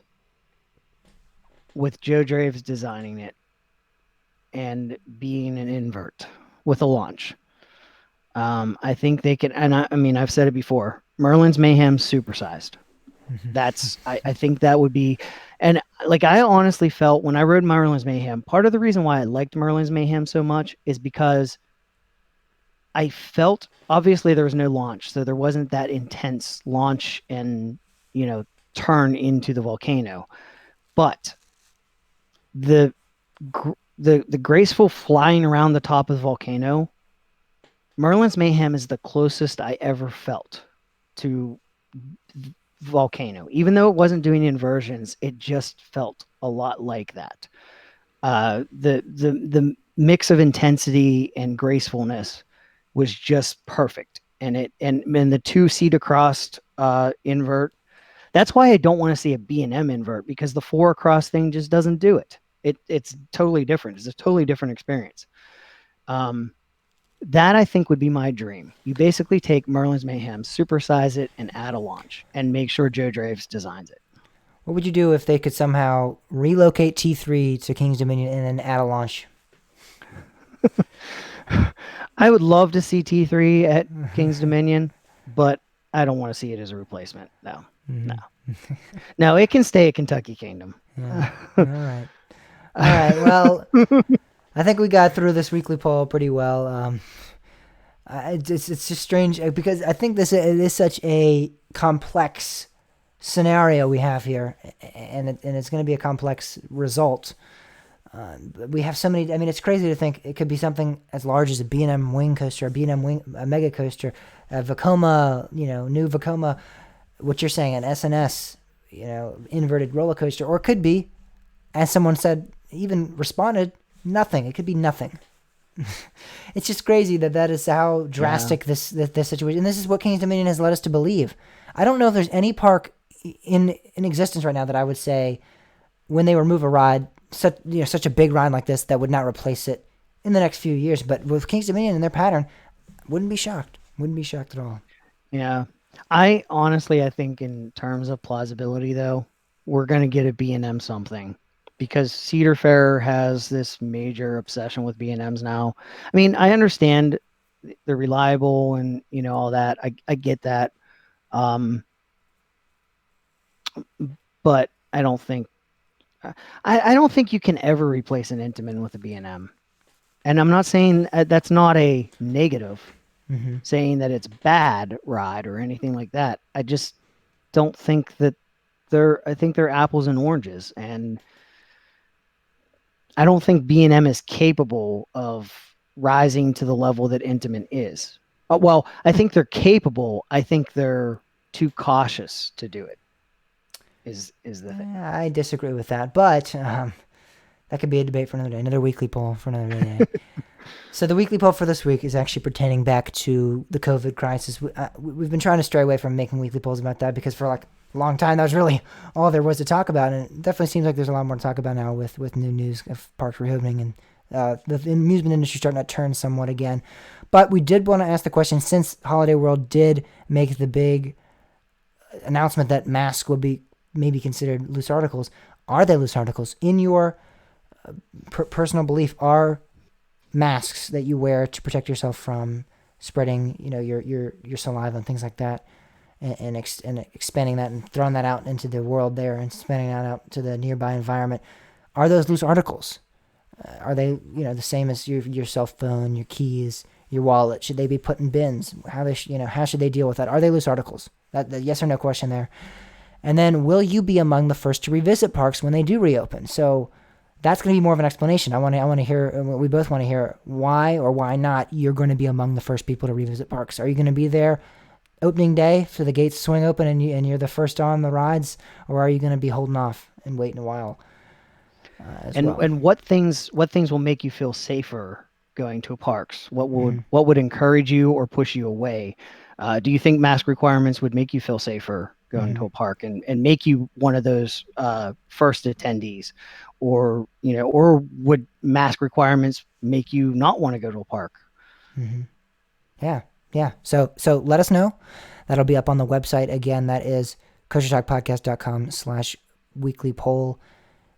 with Joe Draves designing it and being an invert with a launch. I think they can, and I mean, I've said it before. Merlin's Mayhem supersized. I think that would be, and like I honestly felt when I rode Merlin's Mayhem, part of the reason why I liked Merlin's Mayhem so much is because I felt obviously there was no launch, so there wasn't that intense launch and you know turn into the volcano, but the the graceful flying around the top of the volcano, Merlin's Mayhem is the closest I ever felt to volcano. Even though it wasn't doing inversions, it just felt a lot like that. The mix of intensity and gracefulness was just perfect, and the two seat across invert. That's why I don't want to see a B&M invert because the four across thing just doesn't do it. It's totally different. It's a totally different experience. Um, that I think would be my dream. You basically take Merlin's Mayhem, supersize it, and add a launch, and make sure Joe Draves designs it. What would you do if they could somehow relocate T3 to King's Dominion and then add a launch? I would love to see T3 at King's Dominion, but I don't want to see it as a replacement. No, no, Hmm. no. It can stay at Kentucky Kingdom. Yeah. All right. All right. Well, I think we got through this weekly poll pretty well. It's just strange because I think it is such a complex scenario we have here, and it's going to be a complex result. We have so many. I mean, it's crazy to think it could be something as large as a B&M wing coaster, a mega coaster, a Vekoma, new Vekoma. What you're saying, an SNS, inverted roller coaster, or it could be, as someone said, even responded, nothing. It could be nothing. It's just crazy that is how Yeah. drastic this situation. And this is what King's Dominion has led us to believe. I don't know if there's any park in existence right now that I would say when they remove a ride, such a big ride like this, that would not replace it in the next few years. But with King's Dominion and their pattern, wouldn't be shocked. Wouldn't be shocked at all. Yeah. I think in terms of plausibility though, we're gonna get a B&M something because Cedar Fair has this major obsession with B&Ms now. I mean, I understand they're reliable and all that. I get that. Um, but I don't think you can ever replace an Intamin with a B&M. And I'm not saying that's not a negative, Hmm. saying that it's bad ride or anything like that. I just don't think that I think they're apples and oranges, and I don't think B&M is capable of rising to the level that Intamin is. Well, I think they're capable. I think they're too cautious to do it. Is the thing. I disagree with that, but that could be a debate for another day. Another weekly poll for another day. So the weekly poll for this week is actually pertaining back to the COVID crisis. We've been trying to stray away from making weekly polls about that because for like a long time that was really all there was to talk about, and it definitely seems like there's a lot more to talk about now with new news of parks reopening and the amusement industry starting to turn somewhat again. But we did want to ask the question, since Holiday World did make the big announcement that masks would be maybe considered loose articles. Are they loose articles? In your personal belief, are masks that you wear to protect yourself from spreading, your saliva and things like that, and expanding that and throwing that out into the world there and spreading that out to the nearby environment, are those loose articles? Are they, the same as your cell phone, your keys, your wallet? Should they be put in bins? How should they deal with that? Are they loose articles? That the yes or no question there. And then, will you be among the first to revisit parks when they do reopen? So, that's going to be more of an explanation. I want to hear. We both want to hear why or why not you're going to be among the first people to revisit parks. Are you going to be there opening day so the gates swing open and you're the first on the rides, or are you going to be holding off and waiting a while? And what things will make you feel safer going to parks? Mm-hmm. What would encourage you or push you away? Do you think mask requirements would make you feel safer going Mm-hmm. to a park and make you one of those first attendees, or or would mask requirements make you not want to go to a park? Mm-hmm. Yeah. So let us know. That'll be up on the website again. That is koshertalkpodcast.com/weekly poll.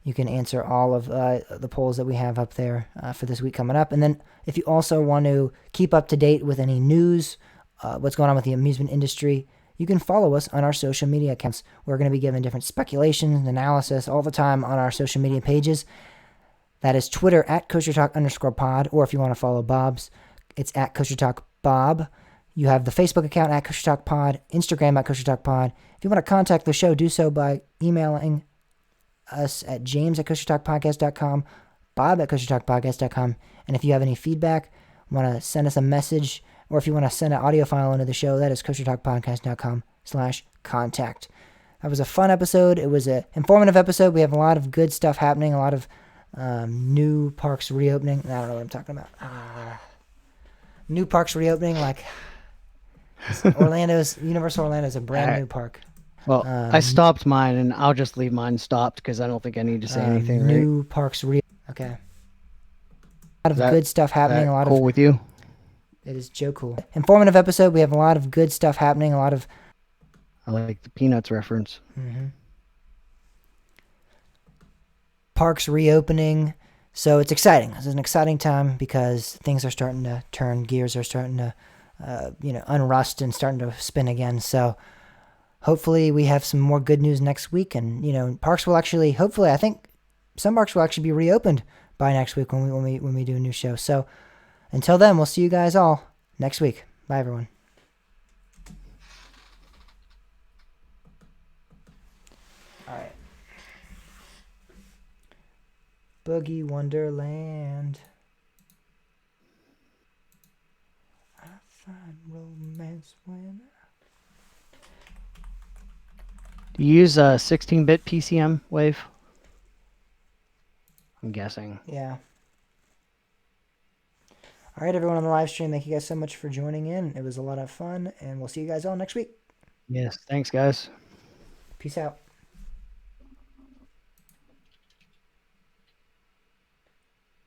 You can answer all of the polls that we have up there for this week coming up. And then if you also want to keep up to date with any news, what's going on with the amusement industry, you can follow us on our social media accounts. We're going to be giving different speculations and analysis all the time on our social media pages. That is Twitter at koshertalk_pod, or if you want to follow Bob's, it's at koshertalkbob. You have the Facebook account at koshertalkpod, Instagram at koshertalkpod. If you want to contact the show, do so by emailing us at james@koshertalkpodcast.com, bob at koshertalkpodcast.com. And if you have any feedback, want to send us a message, or if you want to send an audio file into the show, that is koshertalkpodcast.com/contact. That was a fun episode. It was an informative episode. We have a lot of good stuff happening, a lot of new parks reopening. I don't know what I'm talking about. New parks reopening, like Universal Orlando is a brand new park. Well, I stopped mine, and I'll just leave mine stopped because I don't think I need to say anything. New parks okay. A lot of good stuff happening. A lot cool with you? It is Joe cool. Informative episode. We have a lot of good stuff happening. A lot of. I like the Peanuts reference. Mm-hmm. Parks reopening. So it's exciting. This is an exciting time because things are starting to turn. Gears are starting to, unrust and starting to spin again. So hopefully we have some more good news next week, and parks will actually. Hopefully, I think some parks will actually be reopened by next week when we do a new show. So until then, we'll see you guys all next week. Bye, everyone. All right. Boogie Wonderland. I find romance when. Do you use a 16-bit PCM wave? I'm guessing. Yeah. All right, everyone on the live stream, thank you guys so much for joining in. It was a lot of fun, and we'll see you guys all next week. Yes, thanks, guys. Peace out.